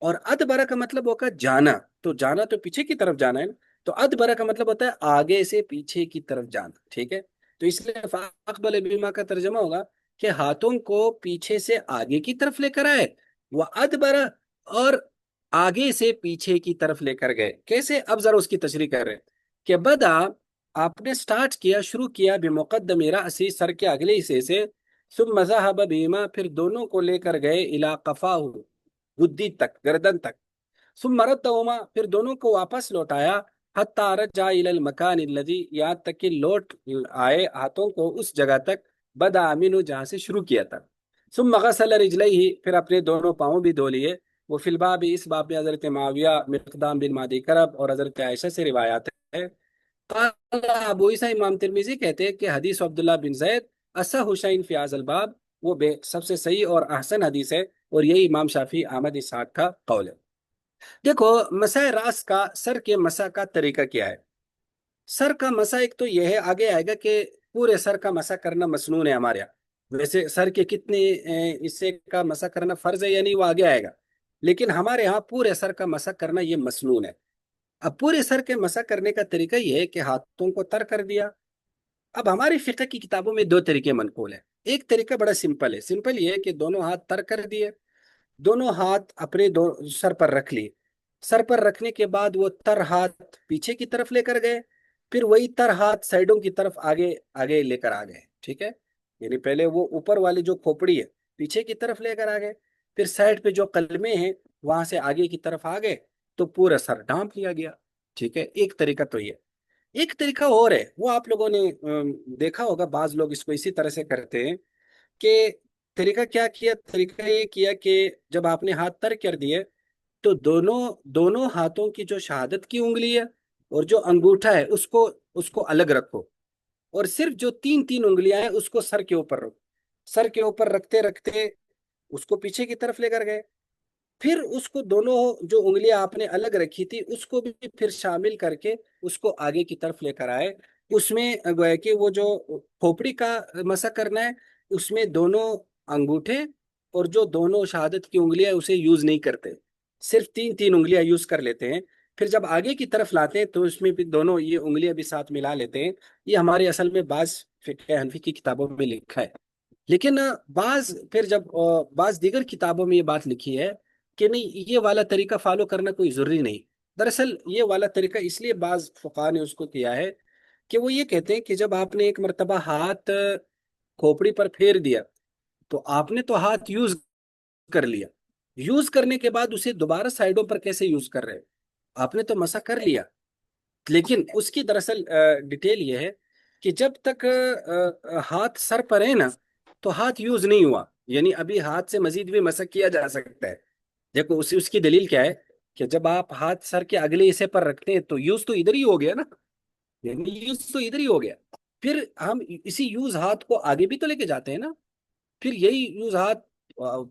اور ادبرا کا مطلب ہوگا جانا، تو جانا تو پیچھے کی طرف جانا ہے نا، تو ادبرا کا مطلب ہوتا ہے آگے سے پیچھے کی طرف جانا، ٹھیک ہے۔ تو اس لیے فاقبل بما کا ترجمہ ہوگا کہ ہاتھوں کو پیچھے سے آگے کی طرف لے کر آئے، وہ ادبرا، اور آگے سے پیچھے کی طرف لے کر گئے۔ کیسے؟ اب ذرا اس کی تشریح کر رہے ہیں کہ بدا، آپ نے سٹارٹ کیا، شروع کیا بمقدم رأسی، سر کے اگلے حصے سے، ثم ذهب بهما، پھر دونوں کو لے کر گئے الى قفاہ، گدی تک، گردن تک، ثم ردهما، پھر دونوں کو واپس لوٹایا، حتی رجع الى المکان الذی، یہاں تک کہ لوٹ آئے ہاتھوں کو اس جگہ تک، بدا منہ، جہاں سے شروع کیا تھا، ثم غسل رجلیہ، پھر اپنے دونوں پاؤں بھی دھو لیے۔ وہ فی الباب، اس باب میں حضرت معاویہ، مقدام بن مادی کرب اور حضرت عائشہ سے روایات ہے۔ قال ابو عیسیٰ، امام ترمذی کہتے ہیں کہ حدیث عبداللہ بن زید اصح شیء فی ھذا الباب، وہ سب سے صحیح اور احسن حدیث ہے، اور یہی امام شافعی احمد اسحاق کا قول ہے۔ دیکھو مسح راس کا، سر کے مسح کا طریقہ کیا ہے؟ سر کا مسح ایک تو یہ ہے، آگے آئے گا کہ پورے سر کا مسح کرنا مسنون ہے ہمارے یہاں، ویسے سر کے کتنے حصے کا مسح کرنا فرض ہے یا نہیں وہ آگے آئے گا، لیکن ہمارے ہاں پورے سر کا مسح کرنا یہ مسنون ہے۔ اب پورے سر کے مسح کرنے کا طریقہ یہ ہے کہ ہاتھوں کو تر کر دیا۔ اب ہماری فقہ کی کتابوں میں دو طریقے منقول ہیں۔ ایک طریقہ بڑا سمپل ہے، سمپل یہ ہے کہ دونوں ہاتھ تر کر دیے، دونوں ہاتھ اپنے سر پر رکھ لیے، سر پر رکھنے کے بعد وہ تر ہاتھ پیچھے کی طرف لے کر گئے، پھر وہی تر ہاتھ سائڈوں کی طرف آگے آگے لے کر آ گئے، ٹھیک ہے۔ یعنی پہلے وہ اوپر والی جو کھوپڑی ہے پیچھے کی طرف لے کر آ گئے، پھر سائڈ پہ جو قلمے ہیں وہاں سے آگے کی طرف آ گئے، تو پورا سر ڈھانپ لیا گیا، ٹھیک ہے۔ ایک طریقہ تو یہ، ایک طریقہ اور ہے، وہ آپ لوگوں نے دیکھا ہوگا، بعض لوگ اس کو اسی طرح سے کرتے ہیں کہ طریقہ کیا کیا، طریقہ یہ کیا کہ جب آپ نے ہاتھ تر کر دیے تو دونوں ہاتھوں کی جو شہادت کی انگلی ہے اور جو انگوٹھا ہے اس کو الگ رکھو، اور صرف جو تین تین انگلیاں ہیں اس کو سر کے اوپر رکھو، سر کے اوپر رکھتے رکھتے اس کو پیچھے کی طرف لے کر گئے، پھر اس کو دونوں جو انگلیاں آپ نے الگ رکھی تھی اس کو بھی پھر شامل کر کے اس کو آگے کی طرف لے کر آئے۔ اس میں گویا کہ وہ جو کھوپڑی کا مسح کرنا ہے اس میں دونوں انگوٹھے اور جو دونوں شہادت کی انگلیاں اسے یوز نہیں کرتے، صرف تین تین انگلیاں یوز کر لیتے ہیں، پھر جب آگے کی طرف لاتے ہیں تو اس میں بھی دونوں یہ انگلیاں بھی ساتھ ملا لیتے ہیں۔ یہ ہمارے اصل میں بعض فقہ حنفی کی کتابوں میں لکھا ہے، لیکن بعض دیگر کتابوں میں یہ بات لکھی ہے کہ نہیں، یہ والا طریقہ فالو کرنا کوئی ضروری نہیں۔ دراصل یہ والا طریقہ اس لیے بعض فقہاء نے اس کو کیا ہے کہ وہ یہ کہتے ہیں کہ جب آپ نے ایک مرتبہ ہاتھ کھوپڑی پر پھیر دیا تو آپ نے تو ہاتھ یوز کر لیا، یوز کرنے کے بعد اسے دوبارہ سائڈوں پر کیسے یوز کر رہے ہیں؟ آپ نے تو مسح کر لیا، لیکن اس کی دراصل ڈیٹیل یہ ہے کہ جب تک ہاتھ سر پر ہے نا تو ہاتھ یوز نہیں ہوا، یعنی ابھی ہاتھ سے مزید بھی مسح کیا جا سکتا ہے۔ دیکھو اس کی دلیل کیا ہے کہ جب آپ ہاتھ سر کے اگلے حصے پر رکھتے ہیں تو یوز تو ادھر ہی ہو گیا نا، یعنی یوز تو ادھر ہی ہو گیا، پھر ہم اسی یوز ہاتھ کو آگے بھی تو لے کے جاتے ہیں نا، پھر یہی یوز ہاتھ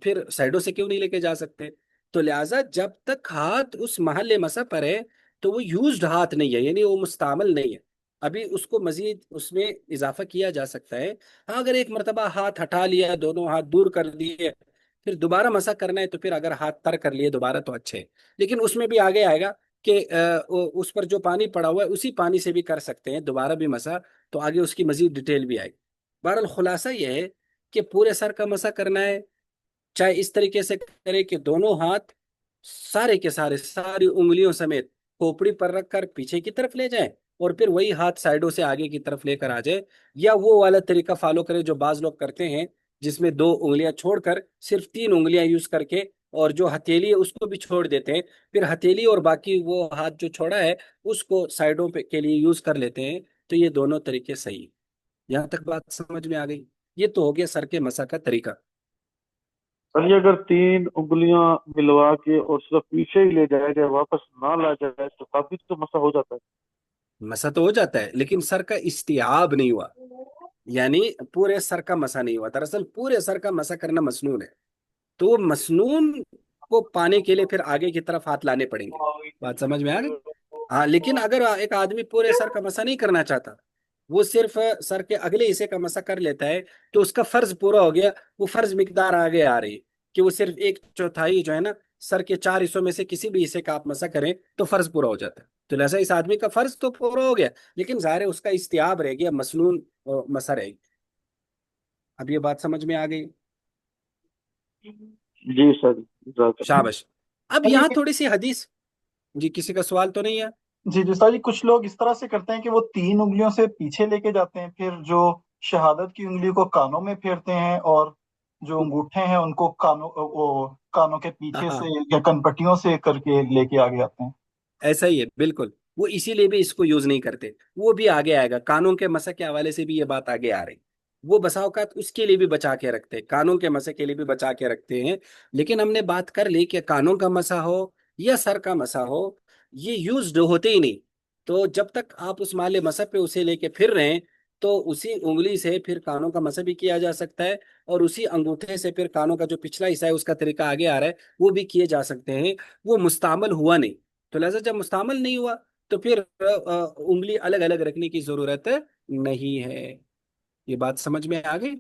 پھر سائڈوں سے کیوں نہیں لے کے جا سکتے؟ تو لہٰذا جب تک ہاتھ اس محل مسح پر ہے تو وہ یوزڈ ہاتھ نہیں ہے، یعنی وہ مستعمل نہیں ہے، ابھی اس کو مزید اس میں اضافہ کیا جا سکتا ہے۔ ہاں اگر ایک مرتبہ ہاتھ ہٹا لیا، دونوں ہاتھ دور کر دیے، پھر دوبارہ مسح کرنا ہے تو پھر اگر ہاتھ تر کر لیے دوبارہ تو اچھے، لیکن اس میں بھی آگے آئے گا کہ اس پر جو پانی پڑا ہوا ہے اسی پانی سے بھی کر سکتے ہیں دوبارہ بھی مسح، تو آگے اس کی مزید ڈیٹیل بھی آئے گی۔ بہرحال خلاصہ یہ ہے کہ پورے سر کا مسح کرنا ہے، چاہے اس طریقے سے کرے کہ دونوں ہاتھ سارے کے سارے ساری انگلیوں سمیت کھوپڑی پر رکھ کر پیچھے کی طرف لے جائیں، اور پھر وہی ہاتھ سائڈوں سے آگے کی طرف لے کر آ جائے، یا وہ والا طریقہ فالو کرے جو بعض لوگ کرتے ہیں، جس میں 2 انگلیاں چھوڑ کر صرف 3 انگلیاں یوز کر کے، اور جو ہتھیلی ہے اس کو بھی چھوڑ دیتے ہیں، پھر ہتھیلی اور باقی وہ ہاتھ جو چھوڑا ہے اس کو سائڈوں پہ کے لیے یوز کر لیتے ہیں۔ تو یہ دونوں طریقے صحیح ہیں۔ یہاں تک بات سمجھ میں آ گئی؟ یہ تو ہو گیا سر کے مسح کا طریقہ۔ سر یہ اگر 3 انگلیاں ملوا کے اور صرف پیچھے ہی لے جایا جائے، واپس نہ لا جائے، تو تب بھی تو مسا ہو جاتا ہے؟ مسح تو ہو جاتا ہے، لیکن سر کا استیعاب نہیں ہوا، یعنی پورے سر کا مسح نہیں ہوا۔ دراصل پورے سر کا مسح کرنا مسنون ہے، تو وہ مسنون کو پانے کے لیے پھر آگے کی طرف ہاتھ لانے پڑیں گے۔ بات سمجھ میں آ گئی؟ ہاں، لیکن اگر ایک آدمی پورے سر کا مسح نہیں کرنا چاہتا، وہ صرف سر کے اگلے حصے کا مسح کر لیتا ہے، تو اس کا فرض پورا ہو گیا۔ وہ فرض مقدار آگے آ رہی ہے کہ وہ صرف 1/4 جو ہے نا سر کے 4 حصوں میں سے کسی بھی حصے کا آپ مسح کریں تو فرض پورا ہو جاتا ہے۔ تو لہٰذا اس آدمی کا فرض تو پورا ہو گیا، لیکن ظاہر ہے اس کا استیعاب رہ گیا، مسنون مسح رہے گی۔ اب یہ بات سمجھ میں آ گئی؟ جی سر، جزاک اللہ۔ شابش۔ اب سر یہاں یہ تھوڑی سی حدیث، جی کسی کا سوال تو نہیں ہے؟ جی جی سر جی، کچھ لوگ اس طرح سے کرتے ہیں کہ وہ 3 انگلیوں سے پیچھے لے کے جاتے ہیں، پھر جو شہادت کی انگلی کو کانوں میں پھیرتے ہیں، اور جو انگوٹھے ہیں ان کو کانوں کے پیچھے ہاں، سے یا کنپٹیوں سے کر کے لے کے آگے آتے ہیں۔ ایسا ہی ہے بالکل، وہ اسی لیے بھی اس کو یوز نہیں کرتے۔ وہ بھی آگے آئے گا، قانون کے مسح کے حوالے سے بھی یہ بات آگے آ رہی۔ وہ بسا اوقات اس کے لیے بھی بچا کے رکھتے ہیں، قانون کے مسح کے لیے بھی بچا کے رکھتے ہیں، لیکن ہم نے بات کر لی کہ قانون کا مسح ہو یا سر کا مسح ہو، یہ یوزڈ ہوتے ہی نہیں۔ تو جب تک آپ اس مال مسح پہ اسے لے کے پھر رہے ہیں، تو اسی انگلی سے پھر کانوں کا مسح بھی کیا جا سکتا ہے، اور اسی انگوٹھے سے پھر کانوں کا جو پچھلا حصہ ہے اس کا طریقہ آگے آ رہا ہے وہ بھی کیے جا سکتے ہیں۔ وہ مستعمل ہوا نہیں، تو لہٰذا جب مستعمل نہیں ہوا تو پھر انگلی الگ الگ رکھنے کی ضرورت نہیں ہے۔ یہ بات سمجھ میں آ گئی؟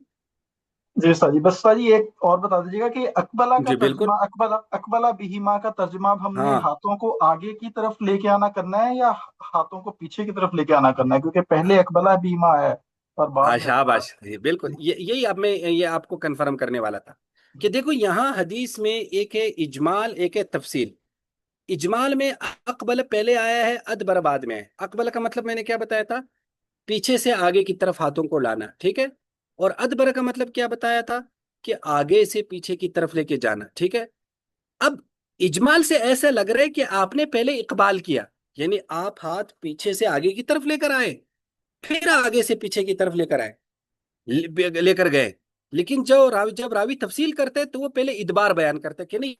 جی سر جی، بس سر جی ایک اور بتا دیجیے گا کہ اقبلہ کا جی بالکل۔ ترجمہ، اقبلہ بہما کا ترجمہ اب ہم نے ہاں، ہاتھوں کو آگے کی طرف لے کے آنا کرنا ہے یا ہاتھوں کو پیچھے کی طرف لے کے آنا کرنا ہے؟ کیونکہ پہلے اقبلہ بہما ہے اور بعد میں اقبلہ۔ شاباش، بالکل یہی اب میں یہ آپ کو کنفرم کرنے والا تھا کہ دیکھو یہاں حدیث میں ایک ہے اجمال، ایک ہے تفصیل۔ اجمال میں اقبل پہلے آیا ہے، ادبر بعد میں ہے۔ اقبل کا مطلب میں نے کیا بتایا تھا؟ پیچھے سے آگے کی طرف ہاتھوں کو لانا، ٹھیک ہے؟ اور ادبر کا مطلب کیا بتایا تھا؟ کہ آگے سے پیچھے کی طرف لے کے جانا، ٹھیک ہے؟ اب اجمال سے ایسا لگ رہا ہے کہ آپ نے پہلے اقبال کیا، یعنی آپ ہاتھ پیچھے سے آگے کی طرف لے کر آئے، پھر آگے سے پیچھے کی طرف لے کر آئے، لے کر گئے۔ لیکن جب راوی تفصیل کرتے تو وہ پہلے ادبار بیان کرتے کہ نہیں،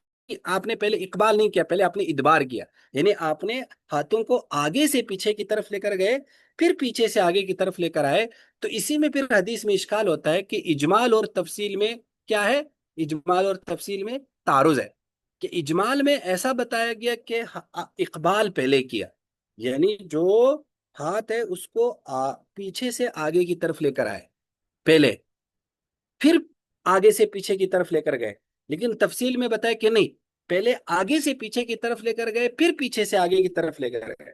آپ نے پہلے اقبال نہیں کیا، پہلے آپ نے ادبار کیا، یعنی آپ نے ہاتھوں کو آگے سے پیچھے کی طرف لے کر گئے، پھر پیچھے سے آگے کی طرف لے کر آئے۔ تو اسی میں پھر حدیث میں اشکال ہوتا ہے کہ اجمال اور تفصیل میں کیا ہے؟ اجمال اور تفصیل میں تعارض ہے، کہ اجمال میں ایسا بتایا گیا کہ اقبال پہلے کیا، یعنی جو ہاتھ ہے اس کو پیچھے سے آگے کی طرف لے کر آئے پہلے، پھر آگے سے پیچھے کی طرف لے کر گئے۔ لیکن تفصیل میں بتایا کہ نہیں، پہلے آگے سے پیچھے کی طرف لے کر گئے، پھر پیچھے سے آگے کی طرف لے کر گئے۔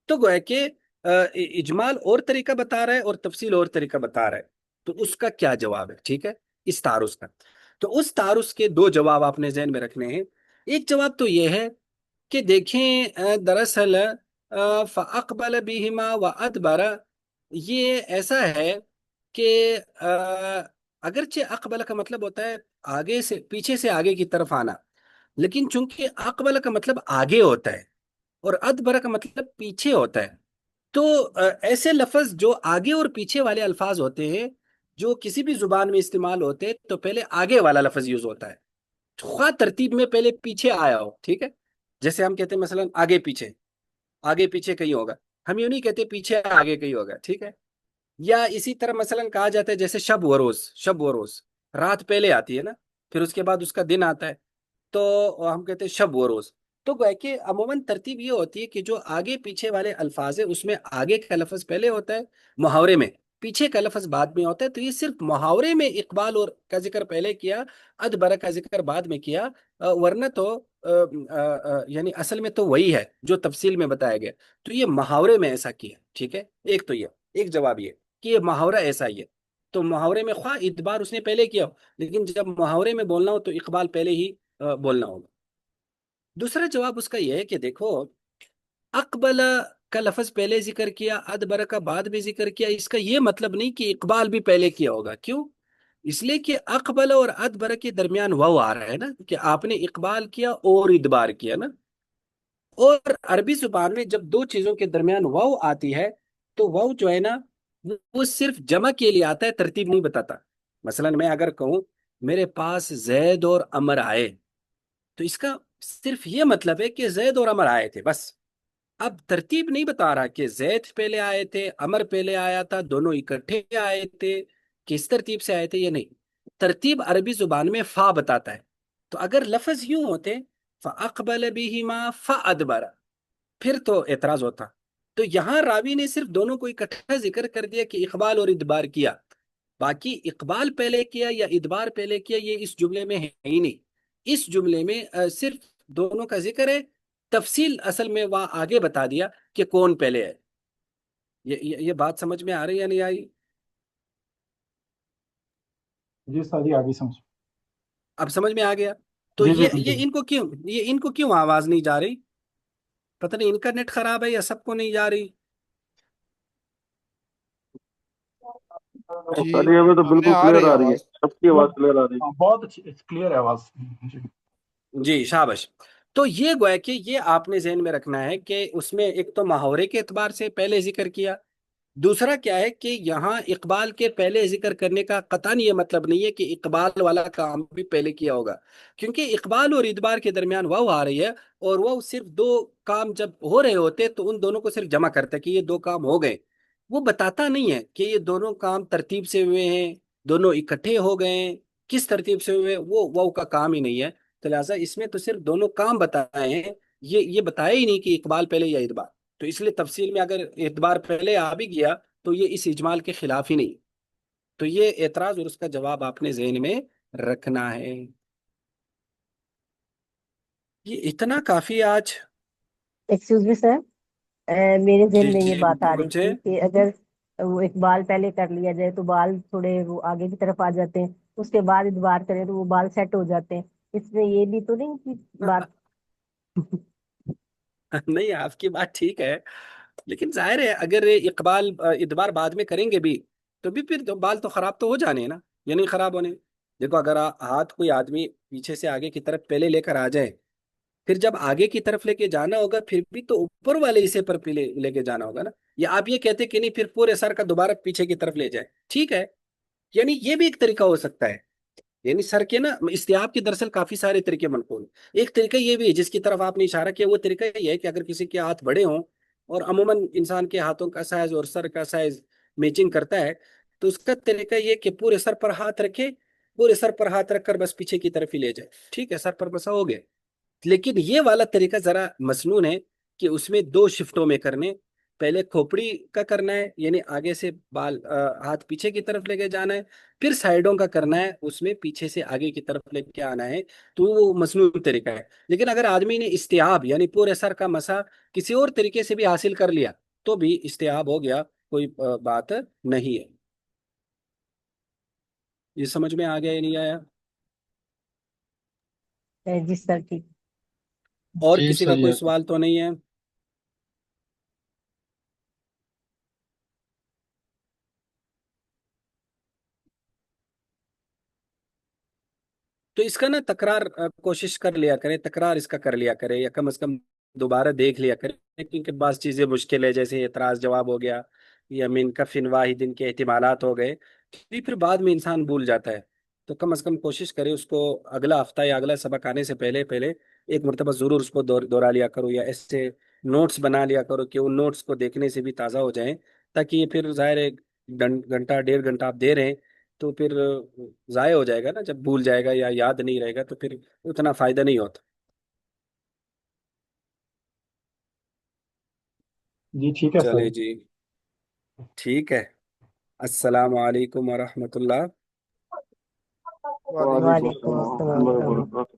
تو گویا کہ اجمال اور طریقہ بتا رہا ہے اور تفصیل اور طریقہ بتا رہا ہے۔ تو اس کا کیا جواب ہے؟ ٹھیک ہے، اس تعارض کا۔ تو اس تعارض کے 2 جواب آپ نے ذہن میں رکھنے ہیں۔ ایک جواب تو یہ ہے کہ دیکھیں دراصل فَأَقْبَلَ بِهِمَا وَأَدْبَرَ، یہ ایسا ہے کہ اگرچہ اقبل کا مطلب ہوتا ہے آگے سے پیچھے سے آگے کی طرف آنا، لیکن چونکہ اقبل کا مطلب آگے ہوتا ہے اور ادبر کا مطلب پیچھے ہوتا ہے، تو ایسے لفظ جو آگے اور پیچھے والے الفاظ ہوتے ہیں جو کسی بھی زبان میں استعمال ہوتے ہیں، تو پہلے آگے والا لفظ یوز ہوتا ہے، خواہ ترتیب میں پہلے پیچھے آیا ہو، ٹھیک ہے؟ جیسے ہم کہتے ہیں مثلا آگے پیچھے کہیں ہوگا، ہم یوں نہیں کہتے پیچھے آگے کہیں ہوگا، ٹھیک ہے؟ یا اسی طرح مثلا کہا جاتا ہے جیسے شب و روز، رات پہلے آتی ہے نا، پھر اس کے بعد اس کا دن آتا ہے، تو ہم کہتے ہیں شب و روز۔ تو گویا کہ عموماً ترتیب یہ ہوتی ہے کہ جو آگے پیچھے والے الفاظ ہیں اس میں آگے کا لفظ پہلے ہوتا ہے محاورے میں، پیچھے کا لفظ بعد میں ہوتا ہے۔ تو یہ صرف محاورے میں اقبال اور کا ذکر پہلے کیا، ادبر کا ذکر بعد میں کیا، ورنہ تو یعنی اصل میں تو وہی ہے جو تفصیل میں بتایا گیا۔ تو یہ محاورے میں ایسا کیا، ٹھیک ہے؟ ایک تو یہ ایک جواب یہ کہ یہ محاورہ ایسا ہی ہے، تو محاورے میں خواہ ادبار اس نے پہلے کیا ہو، لیکن جب محاورے میں بولنا ہو تو اقبال پہلے ہی بولنا ہوگا۔ دوسرا جواب اس کا یہ ہے کہ دیکھو اقبل کا لفظ پہلے ذکر کیا، ادبر کا بعد میں ذکر کیا، اس کا یہ مطلب نہیں کہ اقبال بھی پہلے کیا ہوگا. کیوں؟ اس لیے کہ اقبل اور ادبر کے درمیان واو آ رہا ہے نا، کہ آپ نے اقبال کیا اور ادبار کیا نا. اور عربی زبان میں جب دو چیزوں کے درمیان واو آتی ہے تو واو جو ہے نا وہ صرف جمع کے لیے آتا ہے، ترتیب نہیں بتاتا. مثلا میں اگر کہوں میرے پاس زید اور عمر آئے، تو اس کا صرف یہ مطلب ہے کہ زید اور عمر آئے تھے بس. اب ترتیب نہیں بتا رہا کہ زید پہلے آئے تھے، عمر پہلے آیا تھا، دونوں اکٹھے آئے تھے، کس ترتیب سے آئے تھے، یہ نہیں. ترتیب عربی زبان میں فا بتاتا ہے. تو اگر لفظ یوں ہوتے فَأَقْبَلَ بِهِمَا فَأَدْبَرَ، پھر تو اعتراض ہوتا. تو یہاں راوی نے صرف دونوں کو اکٹھا ذکر کر دیا کہ اقبال اور ادبار کیا. باقی اقبال پہلے کیا یا ادبار پہلے کیا یہ اس جملے میں ہے ہی نہیں. اس جملے میں صرف دونوں کا ذکر ہے. تفصیل اصل میں وہاں آگے بتا دیا کہ کون پہلے ہے. یہ بات سمجھ میں آ رہی یا نہیں آئی؟ جی سر جی آگے سمجھ. اب سمجھ میں آ گیا. تو جی یہ بالکل. ان کو کیوں آواز نہیں جا رہی؟ پتہ نہیں ان کا نیٹ خراب ہے یا سب کو نہیں جا رہی. جی سر ہمیں تو ہمیں بالکل آ کلیئر رہی آ رہی ہے، آواز. سب کی آواز کلیئر آ رہی ہے. بہت اچھی کلیئر ہے آواز. جی جی شابش. تو یہ گویا کہ یہ آپ نے ذہن میں رکھنا ہے کہ اس میں ایک تو محاورے کے اعتبار سے پہلے ذکر کیا، دوسرا کیا ہے کہ یہاں اقبال کے پہلے ذکر کرنے کا قطعاً یہ مطلب نہیں ہے کہ اقبال والا کام بھی پہلے کیا ہوگا، کیونکہ اقبال اور ادبار کے درمیان واو آ رہی ہے، اور وہ صرف دو کام جب ہو رہے ہوتے تو ان دونوں کو صرف جمع کرتا ہے کہ یہ دو کام ہو گئے. وہ بتاتا نہیں ہے کہ یہ دونوں کام ترتیب سے ہوئے ہیں، دونوں اکٹھے ہو گئے ہیں، کس ترتیب سے ہوئے، وہ واو کا کام ہی نہیں ہے. تو لہٰذا اس میں تو صرف دونوں کام بتائے ہیں، یہ بتایا ہی نہیں کہ اقبال پہلے یا ادبار. تو اس لیے تفصیل میں اگر اعتبار پہلے آ بھی گیا تو یہ اس اجمال کے خلاف ہی نہیں. تو یہ اعتراض اور اس کا جواب آپ نے ذہن میں رکھنا ہے. یہ اتنا کافی آج. ایکسکیوز می سر، میرے جی ذہن میں جی یہ بات آ رہی پوچھے. تھی کہ اگر وہ اقبال پہلے کر لیا جائے تو بال تھوڑے وہ آگے کی طرف آ جاتے ہیں، اس کے بعد ادبار کریں تو وہ بال سیٹ ہو جاتے ہیں. اس میں یہ بھی تو نہیں کہ بات نہیں آپ کی بات ٹھیک ہے، لیکن ظاہر ہے اگر اقبال ادبار بعد میں کریں گے بھی تو بھی پھر بال تو خراب تو ہو جانے ہیں نا، یا نہیں خراب ہونے. دیکھو اگر ہاتھ کوئی آدمی پیچھے سے آگے کی طرف پہلے لے کر آ جائے، پھر جب آگے کی طرف لے کے جانا ہوگا پھر بھی تو اوپر والے حصے پر لے کے جانا ہوگا نا. یا آپ یہ کہتے کہ نہیں پھر پورے سر کا دوبارہ پیچھے کی طرف لے جائے، ٹھیک ہے. یعنی یہ بھی ایک طریقہ ہو سکتا ہے. یعنی سر کے نا استیاب کی دراصل کافی سارے طریقے منقول ہیں. ایک طریقہ یہ بھی ہے جس کی طرف آپ نے اشارہ کیا، وہ طریقہ یہ ہے کہ اگر کسی کے ہاتھ بڑے ہوں اور عموماً انسان کے ہاتھوں کا سائز اور سر کا سائز میچنگ کرتا ہے، تو اس کا طریقہ یہ کہ پورے سر پر ہاتھ رکھے، پورے سر پر ہاتھ رکھ کر بس پیچھے کی طرف ہی لے جائے، ٹھیک ہے، سر پر بسا ہو گیا. لیکن یہ والا طریقہ ذرا مسنون ہے کہ اس میں دو شفٹوں میں کرنے. پہلے کھوپڑی کا کرنا ہے، یعنی آگے سے بال ہاتھ پیچھے کی طرف لے کے جانا ہے، پھر سائڈوں کا کرنا ہے، اس میں پیچھے سے آگے کی طرف لے کے آنا ہے. تو وہ مسنون طریقہ ہے. لیکن اگر آدمی نے استیاب یعنی پورے سر کا مسا کسی اور طریقے سے بھی حاصل کر لیا تو بھی استیاب ہو گیا، کوئی بات نہیں ہے. یہ سمجھ میں آ گیا یا نہیں آیا؟ جی سر ٹھیک. اور جی کسی کا سر کوئی یہ سوال تو نہیں ہے؟ تو اس کا نا تکرار کوشش کر لیا کرے، تکرار اس کا کر لیا کرے، یا کم از کم دوبارہ دیکھ لیا کرے، کیونکہ بعض چیزیں مشکل ہے، جیسے اعتراض جواب ہو گیا یا من کفن واحد کے احتمالات ہو گئے، پھر بعد میں انسان بھول جاتا ہے. تو کم از کم کوشش کرے اس کو اگلا ہفتہ یا اگلا سبق آنے سے پہلے پہلے ایک مرتبہ ضرور اس کو دورا لیا کرو، یا ایسے نوٹس بنا لیا کرو کہ ان نوٹس کو دیکھنے سے بھی تازہ ہو جائیں، تاکہ یہ پھر ظاہر ہے گھنٹہ 1.5 گھنٹہ آپ دے رہے ہیں تو پھر ضائع ہو جائے گا نا، جب بھول جائے گا یا یاد نہیں رہے گا تو پھر اتنا فائدہ نہیں ہوتا. جی ٹھیک ہے سر. چلے جی ٹھیک ہے. السلام علیکم ورحمۃ اللہ. وعلیکم وعلیکم وعلیکم السلام السلام. ورحمۃ السلام اللہ ورحمۃ اللہ. وبرکاتہ.